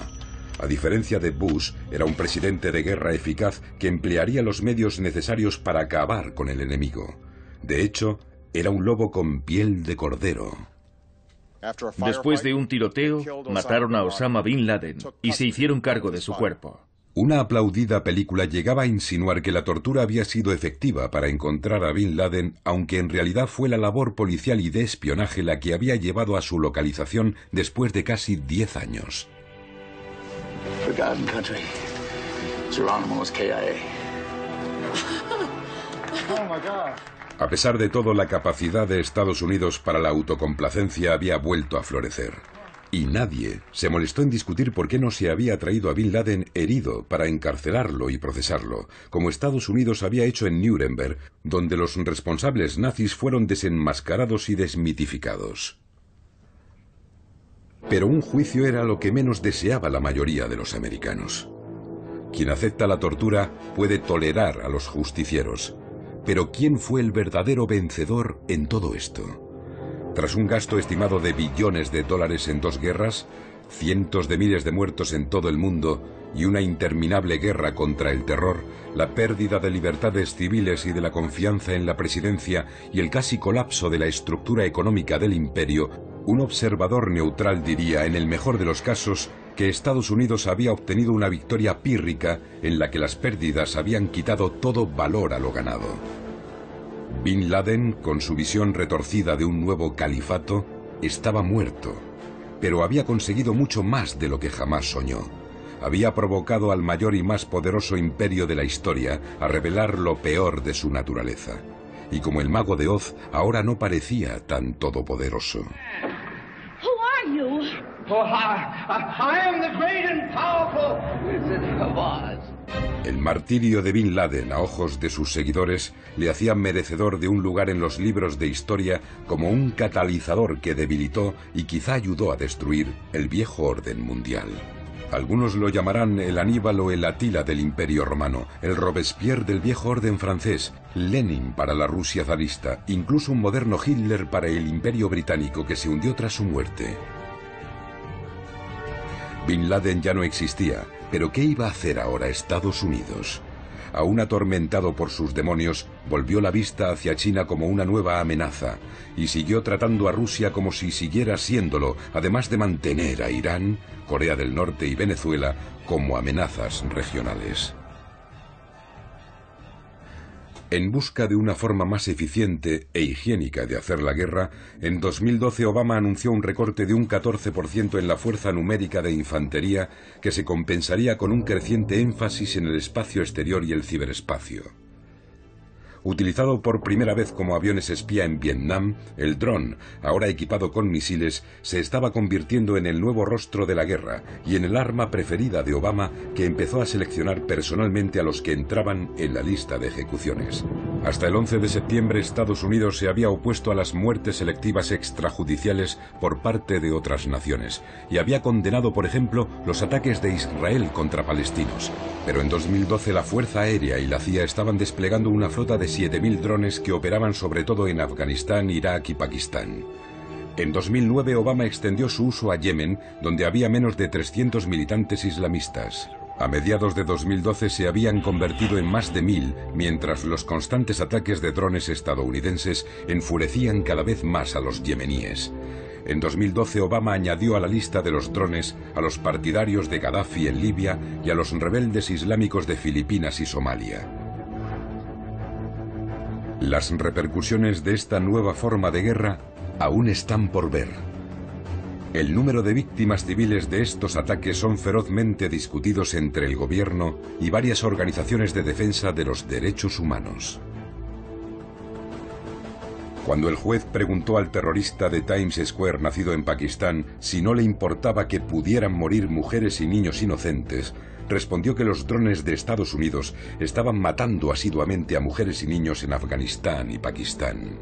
D: A diferencia de Bush, era un presidente de guerra eficaz que emplearía los medios necesarios para acabar con el enemigo. De hecho, era un lobo con piel de cordero.
A: Después de un tiroteo, mataron a Osama Bin Laden y se hicieron cargo de su cuerpo.
D: Una aplaudida película llegaba a insinuar que la tortura había sido efectiva para encontrar a Bin Laden, aunque en realidad fue la labor policial y de espionaje la que había llevado a su localización después de casi 10 años. A pesar de todo, la capacidad de Estados Unidos para la autocomplacencia había vuelto a florecer. Y nadie se molestó en discutir por qué no se había traído a Bin Laden herido para encarcelarlo y procesarlo, como Estados Unidos había hecho en Nuremberg, donde los responsables nazis fueron desenmascarados y desmitificados. Pero un juicio era lo que menos deseaba la mayoría de los americanos. Quien acepta la tortura puede tolerar a los justicieros. Pero ¿quién fue el verdadero vencedor en todo esto? Tras un gasto estimado de billones de dólares en 2 guerras, cientos de miles de muertos en todo el mundo y una interminable guerra contra el terror, la pérdida de libertades civiles y de la confianza en la presidencia y el casi colapso de la estructura económica del imperio, un observador neutral diría, en el mejor de los casos, que Estados Unidos había obtenido una victoria pírrica en la que las pérdidas habían quitado todo valor a lo ganado. Bin Laden, con su visión retorcida de un nuevo califato, estaba muerto, pero había conseguido mucho más de lo que jamás soñó. Había provocado al mayor y más poderoso imperio de la historia a revelar lo peor de su naturaleza. Y como el mago de Oz, ahora no parecía tan todopoderoso.
H: Who are you? Oh, I am the great and powerful Wizard of Oz.
D: El martirio de Bin Laden a ojos de sus seguidores le hacía merecedor de un lugar en los libros de historia como un catalizador que debilitó y quizá ayudó a destruir el viejo orden mundial. Algunos lo llamarán el Aníbal o el Atila del Imperio Romano, el Robespierre del viejo orden francés, Lenin para la Rusia zarista, incluso un moderno Hitler para el Imperio Británico que se hundió tras su muerte. Bin Laden ya no existía, pero ¿qué iba a hacer ahora Estados Unidos? Aún atormentado por sus demonios, volvió la vista hacia China como una nueva amenaza y siguió tratando a Rusia como si siguiera siéndolo, además de mantener a Irán, Corea del Norte y Venezuela como amenazas regionales. En busca de una forma más eficiente e higiénica de hacer la guerra, en 2012 Obama anunció un recorte de un 14% en la fuerza numérica de infantería que se compensaría con un creciente énfasis en el espacio exterior y el ciberespacio. Utilizado por primera vez como aviones espía en Vietnam, el dron, ahora equipado con misiles, se estaba convirtiendo en el nuevo rostro de la guerra y en el arma preferida de Obama, que empezó a seleccionar personalmente a los que entraban en la lista de ejecuciones. Hasta el 11 de septiembre Estados Unidos se había opuesto a las muertes selectivas extrajudiciales por parte de otras naciones y había condenado, por ejemplo, los ataques de Israel contra palestinos. Pero en 2012 la Fuerza Aérea y la CIA estaban desplegando una flota de 7.000 drones que operaban sobre todo en Afganistán, Irak y Pakistán. En 2009 Obama extendió su uso a Yemen, donde había menos de 300 militantes islamistas. A mediados de 2012 se habían convertido en más de 1.000, mientras los constantes ataques de drones estadounidenses enfurecían cada vez más a los yemeníes. En 2012 Obama añadió a la lista de los drones a los partidarios de Gaddafi en Libia y a los rebeldes islámicos de Filipinas y Somalia. Las repercusiones de esta nueva forma de guerra aún están por ver. El número de víctimas civiles de estos ataques son ferozmente discutidos entre el gobierno y varias organizaciones de defensa de los derechos humanos. Cuando el juez preguntó al terrorista de Times Square nacido en Pakistán si no le importaba que pudieran morir mujeres y niños inocentes, respondió que los drones de Estados Unidos estaban matando asiduamente a mujeres y niños en Afganistán y Pakistán.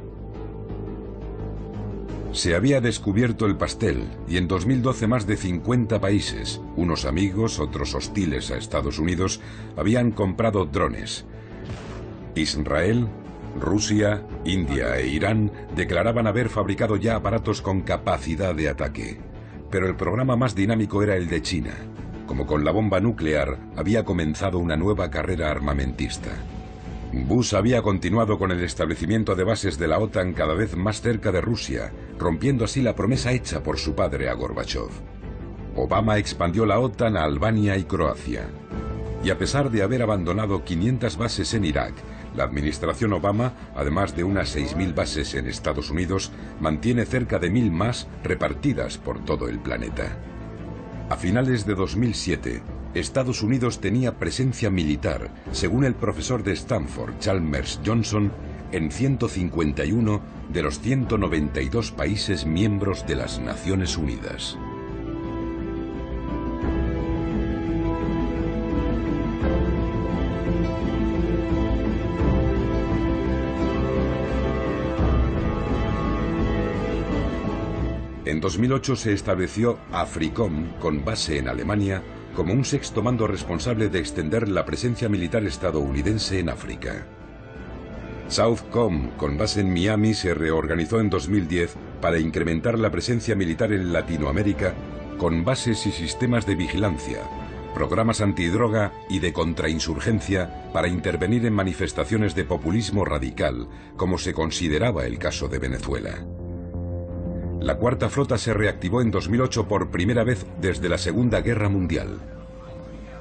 D: Se había descubierto el pastel y en 2012 más de 50 países, unos amigos, otros hostiles a Estados Unidos, habían comprado drones. Israel, Rusia, India e Irán declaraban haber fabricado ya aparatos con capacidad de ataque. Pero el programa más dinámico era el de China. como con la bomba nuclear, había comenzado una nueva carrera armamentista. Bush había continuado con el establecimiento de bases de la OTAN cada vez más cerca de Rusia, rompiendo así la promesa hecha por su padre a Gorbachov. Obama expandió la OTAN a Albania y Croacia. Y a pesar de haber abandonado 500 bases en Irak, la administración Obama, además de unas 6.000 bases en Estados Unidos, mantiene cerca de 1.000 más repartidas por todo el planeta. A finales de 2007, Estados Unidos tenía presencia militar, según el profesor de Stanford, Chalmers Johnson, en 151 de los 192 países miembros de las Naciones Unidas. En 2008 se estableció AFRICOM, con base en Alemania, como un sexto mando responsable de extender la presencia militar estadounidense en África. SOUTHCOM, con base en Miami, se reorganizó en 2010 para incrementar la presencia militar en Latinoamérica, con bases y sistemas de vigilancia, programas antidroga y de contrainsurgencia para intervenir en manifestaciones de populismo radical, como se consideraba el caso de Venezuela. La Cuarta Flota se reactivó en 2008 por primera vez desde la Segunda Guerra Mundial.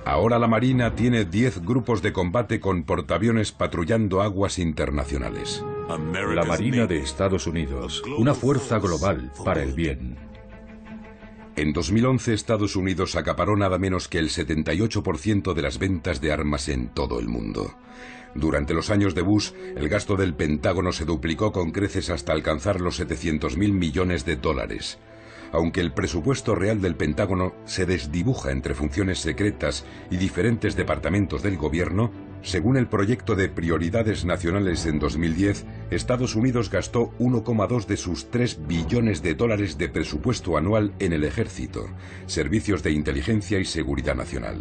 D: Ahora la Marina tiene 10 grupos de combate con portaaviones patrullando aguas internacionales.
B: La Marina de Estados Unidos, una fuerza global para el bien.
D: En 2011 Estados Unidos acaparó nada menos que el 78% de las ventas de armas en todo el mundo. Durante los años de Bush, el gasto del Pentágono se duplicó con creces hasta alcanzar los 700.000 millones de dólares. Aunque el presupuesto real del Pentágono se desdibuja entre funciones secretas y diferentes departamentos del gobierno, según el proyecto de prioridades nacionales en 2010, Estados Unidos gastó 1,2 de sus 3 billones de dólares de presupuesto anual en el ejército, servicios de inteligencia y seguridad nacional.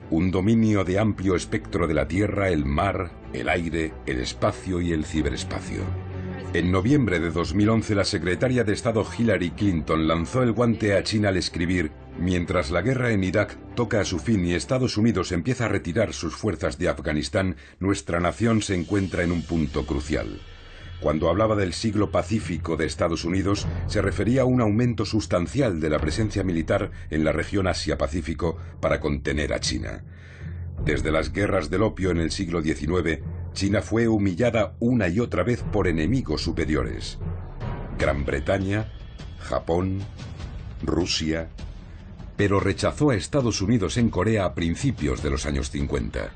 D: Un dominio de amplio espectro de la tierra, el mar, el aire, el espacio y el ciberespacio. En noviembre de 2011, la secretaria de Estado Hillary Clinton lanzó el guante a China al escribir: mientras la guerra en Irak toca a su fin y Estados Unidos empieza a retirar sus fuerzas de Afganistán, nuestra nación se encuentra en un punto crucial. Cuando hablaba del siglo pacífico de Estados Unidos, se refería a un aumento sustancial de la presencia militar en la región Asia-Pacífico para contener a China. Desde las guerras del opio en el siglo XIX, China fue humillada una y otra vez por enemigos superiores. Gran Bretaña, Japón, Rusia, pero rechazó a Estados Unidos en Corea a principios de los años 50.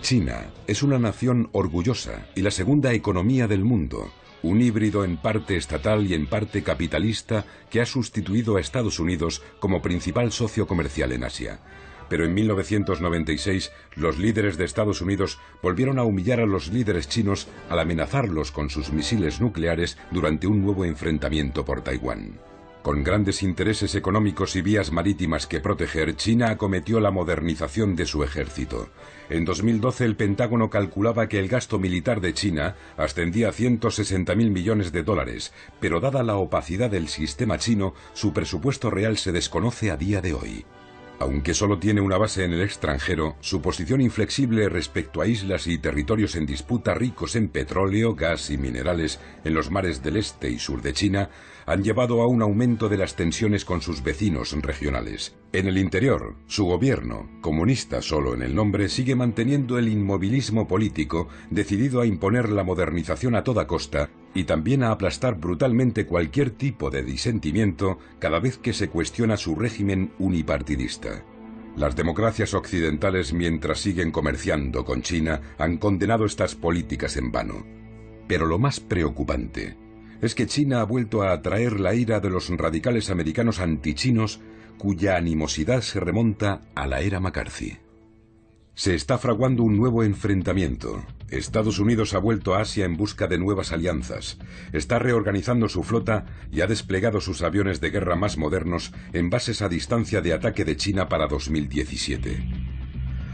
D: China es una nación orgullosa y la segunda economía del mundo, un híbrido en parte estatal y en parte capitalista que ha sustituido a Estados Unidos como principal socio comercial en Asia. Pero en 1996 los líderes de Estados Unidos volvieron a humillar a los líderes chinos al amenazarlos con sus misiles nucleares durante un nuevo enfrentamiento por Taiwán. Con grandes intereses económicos y vías marítimas que proteger, China acometió la modernización de su ejército. En 2012 el Pentágono calculaba que el gasto militar de China ascendía a 160.000 millones de dólares, pero dada la opacidad del sistema chino, su presupuesto real se desconoce a día de hoy. Aunque solo tiene una base en el extranjero, su posición inflexible respecto a islas y territorios en disputa ricos en petróleo, gas y minerales en los mares del este y sur de China han llevado a un aumento de las tensiones con sus vecinos regionales. En el interior, su gobierno, comunista solo en el nombre, sigue manteniendo el inmovilismo político, decidido a imponer la modernización a toda costa y también a aplastar brutalmente cualquier tipo de disentimiento cada vez que se cuestiona su régimen unipartidista. Las democracias occidentales, mientras siguen comerciando con China, han condenado estas políticas en vano. Pero lo más preocupante es que China ha vuelto a atraer la ira de los radicales americanos antichinos, cuya animosidad se remonta a la era McCarthy. Se está fraguando un nuevo enfrentamiento. Estados Unidos ha vuelto a Asia en busca de nuevas alianzas, está reorganizando su flota y ha desplegado sus aviones de guerra más modernos en bases a distancia de ataque de China para 2017.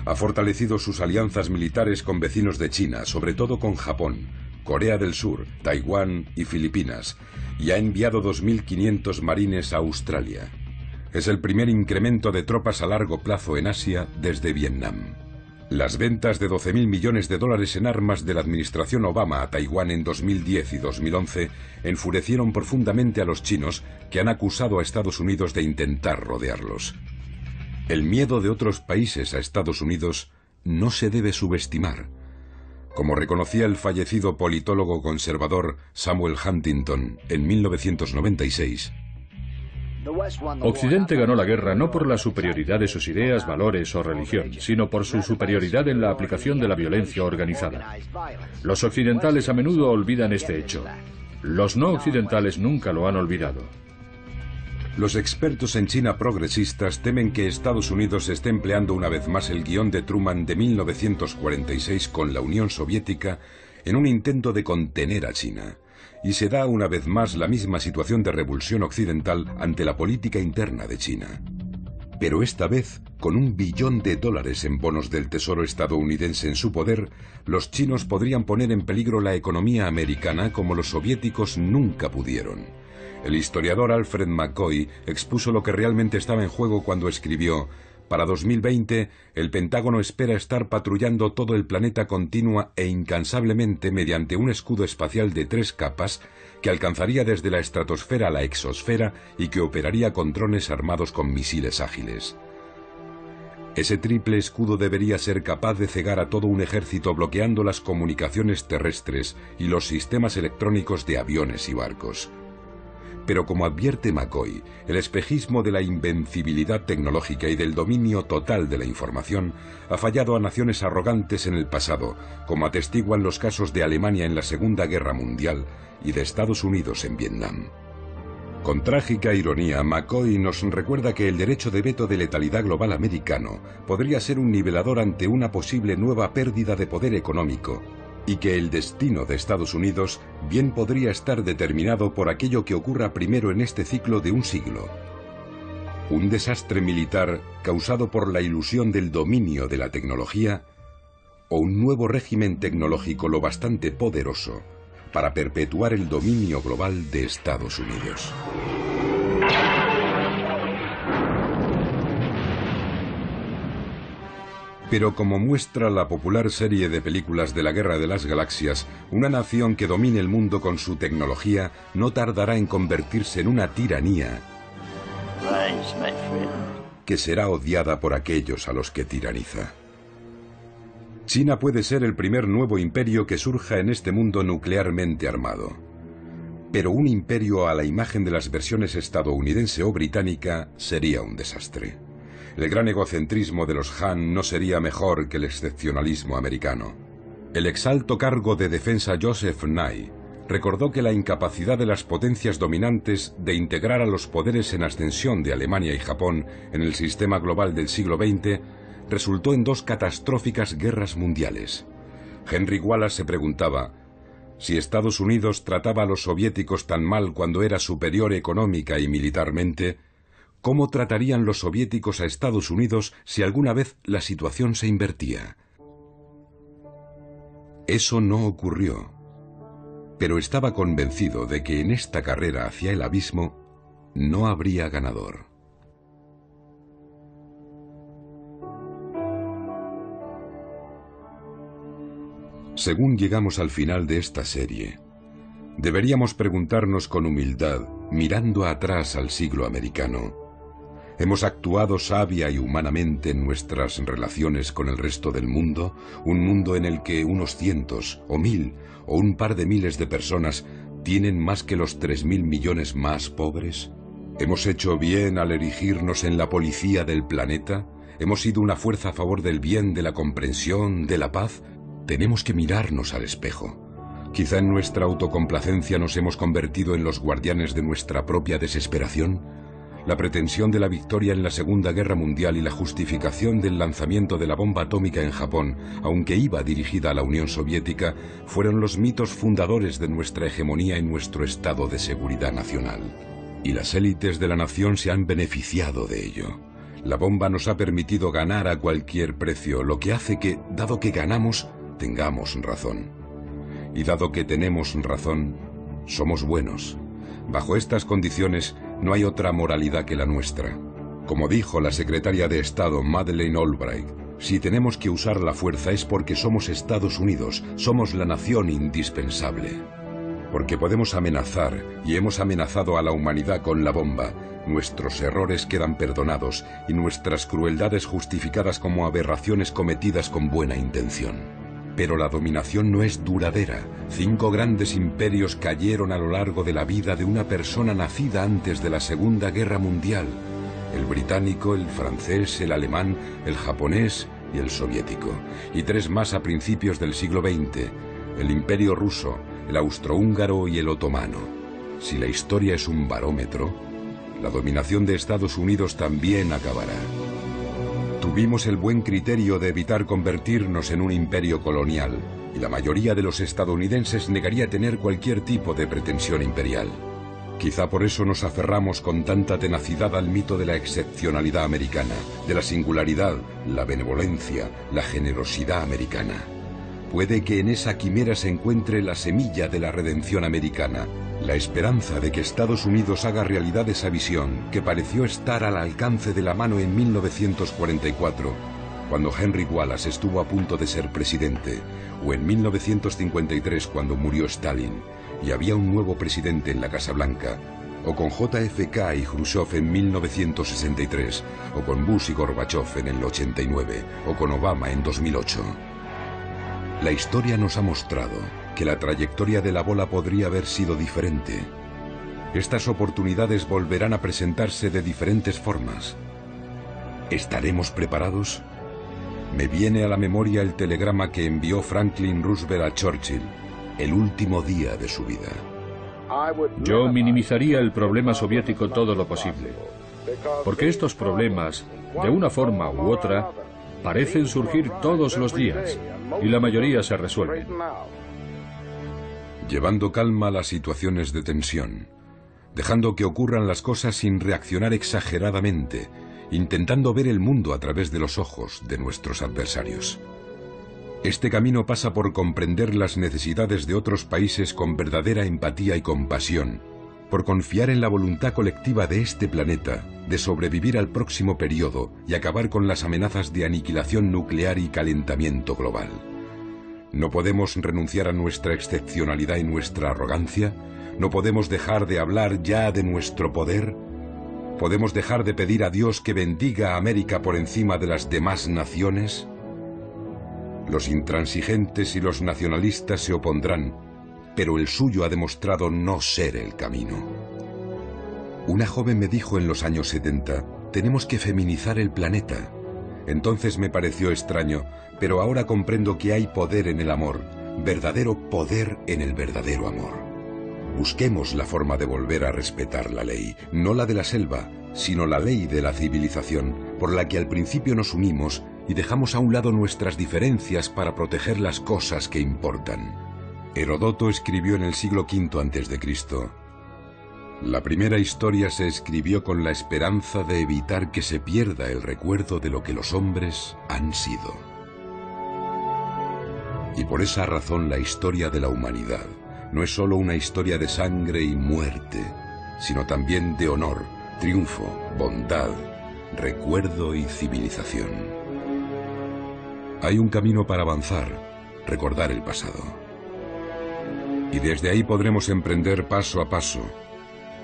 D: Ha fortalecido sus alianzas militares con vecinos de China, sobre todo con Japón, Corea del Sur, Taiwán y Filipinas, y ha enviado 2.500 marines a Australia. Es el primer incremento de tropas a largo plazo en Asia desde Vietnam. Las ventas de 12.000 millones de dólares en armas de la administración Obama a Taiwán en 2010 y 2011 enfurecieron profundamente a los chinos, que han acusado a Estados Unidos de intentar rodearlos. El miedo de otros países a Estados Unidos no se debe subestimar. Como reconocía el fallecido politólogo conservador Samuel Huntington en 1996,
B: Occidente ganó la guerra no por la superioridad de sus ideas, valores o religión, sino por su superioridad en la aplicación de la violencia organizada. Los occidentales a menudo olvidan este hecho. Los no occidentales nunca lo han olvidado.
D: Los expertos en China progresistas temen que Estados Unidos esté empleando una vez más el guión de Truman de 1946 con la Unión Soviética en un intento de contener a China. Y se da una vez más la misma situación de revulsión occidental ante la política interna de China. Pero esta vez, con $1 billón en bonos del Tesoro estadounidense en su poder, los chinos podrían poner en peligro la economía americana como los soviéticos nunca pudieron. El historiador Alfred McCoy expuso lo que realmente estaba en juego cuando escribió: para 2020, el Pentágono espera estar patrullando todo el planeta continua e incansablemente mediante un escudo espacial de 3 capas que alcanzaría desde la estratosfera a la exosfera y que operaría con drones armados con misiles ágiles. Ese triple escudo debería ser capaz de cegar a todo un ejército bloqueando las comunicaciones terrestres y los sistemas electrónicos de aviones y barcos. Pero como advierte McCoy, el espejismo de la invencibilidad tecnológica y del dominio total de la información ha fallado a naciones arrogantes en el pasado, como atestiguan los casos de Alemania en la Segunda Guerra Mundial y de Estados Unidos en Vietnam. Con trágica ironía, McCoy nos recuerda que el derecho de veto de letalidad global americano podría ser un nivelador ante una posible nueva pérdida de poder económico, y que el destino de Estados Unidos bien podría estar determinado por aquello que ocurra primero en este ciclo de un siglo. Un desastre militar causado por la ilusión del dominio de la tecnología, o un nuevo régimen tecnológico lo bastante poderoso para perpetuar el dominio global de Estados Unidos. Pero como muestra la popular serie de películas de la Guerra de las Galaxias, una nación que domine el mundo con su tecnología no tardará en convertirse en una tiranía que será odiada por aquellos a los que tiraniza. China puede ser el primer nuevo imperio que surja en este mundo nuclearmente armado. Pero un imperio a la imagen de las versiones estadounidense o británica sería un desastre. El gran egocentrismo de los Han no sería mejor que el excepcionalismo americano. El exalto cargo de defensa Joseph Nye recordó que la incapacidad de las potencias dominantes de integrar a los poderes en ascensión de Alemania y Japón en el sistema global del siglo XX resultó en 2 catastróficas guerras mundiales. Henry Wallace se preguntaba: si Estados Unidos trataba a los soviéticos tan mal cuando era superior económica y militarmente, ¿cómo tratarían los soviéticos a Estados Unidos si alguna vez la situación se invertía? Eso no ocurrió, pero estaba convencido de que en esta carrera hacia el abismo no habría ganador. Según llegamos al final de esta serie, deberíamos preguntarnos con humildad, mirando atrás al siglo americano: ¿hemos actuado sabia y humanamente en nuestras relaciones con el resto del mundo? Un mundo en el que unos cientos, o 1000, o un par de miles de personas tienen más que los 3.000 millones más pobres. ¿Hemos hecho bien al erigirnos en la policía del planeta? ¿Hemos sido una fuerza a favor del bien, de la comprensión, de la paz? Tenemos que mirarnos al espejo. Quizá en nuestra autocomplacencia nos hemos convertido en los guardianes de nuestra propia desesperación. La pretensión de la victoria en la Segunda Guerra Mundial y la justificación del lanzamiento de la bomba atómica en Japón, aunque iba dirigida a la Unión Soviética, fueron los mitos fundadores de nuestra hegemonía en nuestro estado de seguridad nacional. Y las élites de la nación se han beneficiado de ello. La bomba nos ha permitido ganar a cualquier precio, lo que hace que, dado que ganamos, tengamos razón. Y dado que tenemos razón, somos buenos. Bajo estas condiciones, no hay otra moralidad que la nuestra. Como dijo la secretaria de Estado Madeleine Albright, si tenemos que usar la fuerza es porque somos Estados Unidos, somos la nación indispensable. Porque podemos amenazar, y hemos amenazado a la humanidad con la bomba. Nuestros errores quedan perdonados y nuestras crueldades justificadas como aberraciones cometidas con buena intención. Pero la dominación no es duradera. 5 grandes imperios cayeron a lo largo de la vida de una persona nacida antes de la Segunda Guerra Mundial. El británico, el francés, el alemán, el japonés y el soviético. Y 3 más a principios del siglo XX, el imperio ruso, el austrohúngaro y el otomano. Si la historia es un barómetro, la dominación de Estados Unidos también acabará. Tuvimos el buen criterio de evitar convertirnos en un imperio colonial, y la mayoría de los estadounidenses negaría tener cualquier tipo de pretensión imperial. Quizá por eso nos aferramos con tanta tenacidad al mito de la excepcionalidad americana, de la singularidad, la benevolencia, la generosidad americana. Puede que en esa quimera se encuentre la semilla de la redención americana, la esperanza de que Estados Unidos haga realidad esa visión que pareció estar al alcance de la mano en 1944, cuando Henry Wallace estuvo a punto de ser presidente, o en 1953 cuando murió Stalin y había un nuevo presidente en la Casa Blanca, o con JFK y Khrushchev en 1963, o con Bush y Gorbachev en el 89, o con Obama en 2008. La historia nos ha mostrado que la trayectoria de la bola podría haber sido diferente. Estas oportunidades volverán a presentarse de diferentes formas. ¿Estaremos preparados? Me viene a la memoria el telegrama que envió Franklin Roosevelt a Churchill, el último día de su vida.
B: Yo minimizaría el problema soviético todo lo posible, porque estos problemas, de una forma u otra, parecen surgir todos los días, y la mayoría se resuelven.
D: Llevando calma a las situaciones de tensión, dejando que ocurran las cosas sin reaccionar exageradamente, intentando ver el mundo a través de los ojos de nuestros adversarios. Este camino pasa por comprender las necesidades de otros países con verdadera empatía y compasión, por confiar en la voluntad colectiva de este planeta de sobrevivir al próximo periodo y acabar con las amenazas de aniquilación nuclear y calentamiento global. No podemos renunciar a nuestra excepcionalidad y nuestra arrogancia. No podemos dejar de hablar ya de nuestro poder. ¿Podemos dejar de pedir a Dios que bendiga a América por encima de las demás naciones? Los intransigentes y los nacionalistas se opondrán, pero el suyo ha demostrado no ser el camino. Una joven me dijo en los años 70, tenemos que feminizar el planeta. Entonces me pareció extraño, pero ahora comprendo que hay poder en el amor, verdadero poder en el verdadero amor. Busquemos la forma de volver a respetar la ley, no la de la selva, sino la ley de la civilización, por la que al principio nos unimos y dejamos a un lado nuestras diferencias para proteger las cosas que importan. Heródoto escribió en el siglo V a.C., la primera historia se escribió con la esperanza de evitar que se pierda el recuerdo de lo que los hombres han sido. Y por esa razón la historia de la humanidad no es solo una historia de sangre y muerte, sino también de honor, triunfo, bondad, recuerdo y civilización. Hay un camino para avanzar, recordar el pasado. Y desde ahí podremos emprender paso a paso,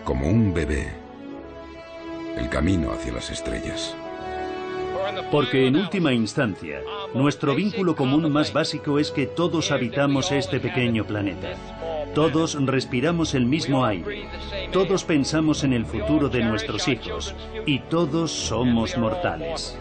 D: como un bebé, el camino hacia las estrellas.
C: Porque en última instancia, nuestro vínculo común más básico es que todos habitamos este pequeño planeta. Todos respiramos el mismo aire. Todos pensamos en el futuro de nuestros hijos. Y todos somos mortales.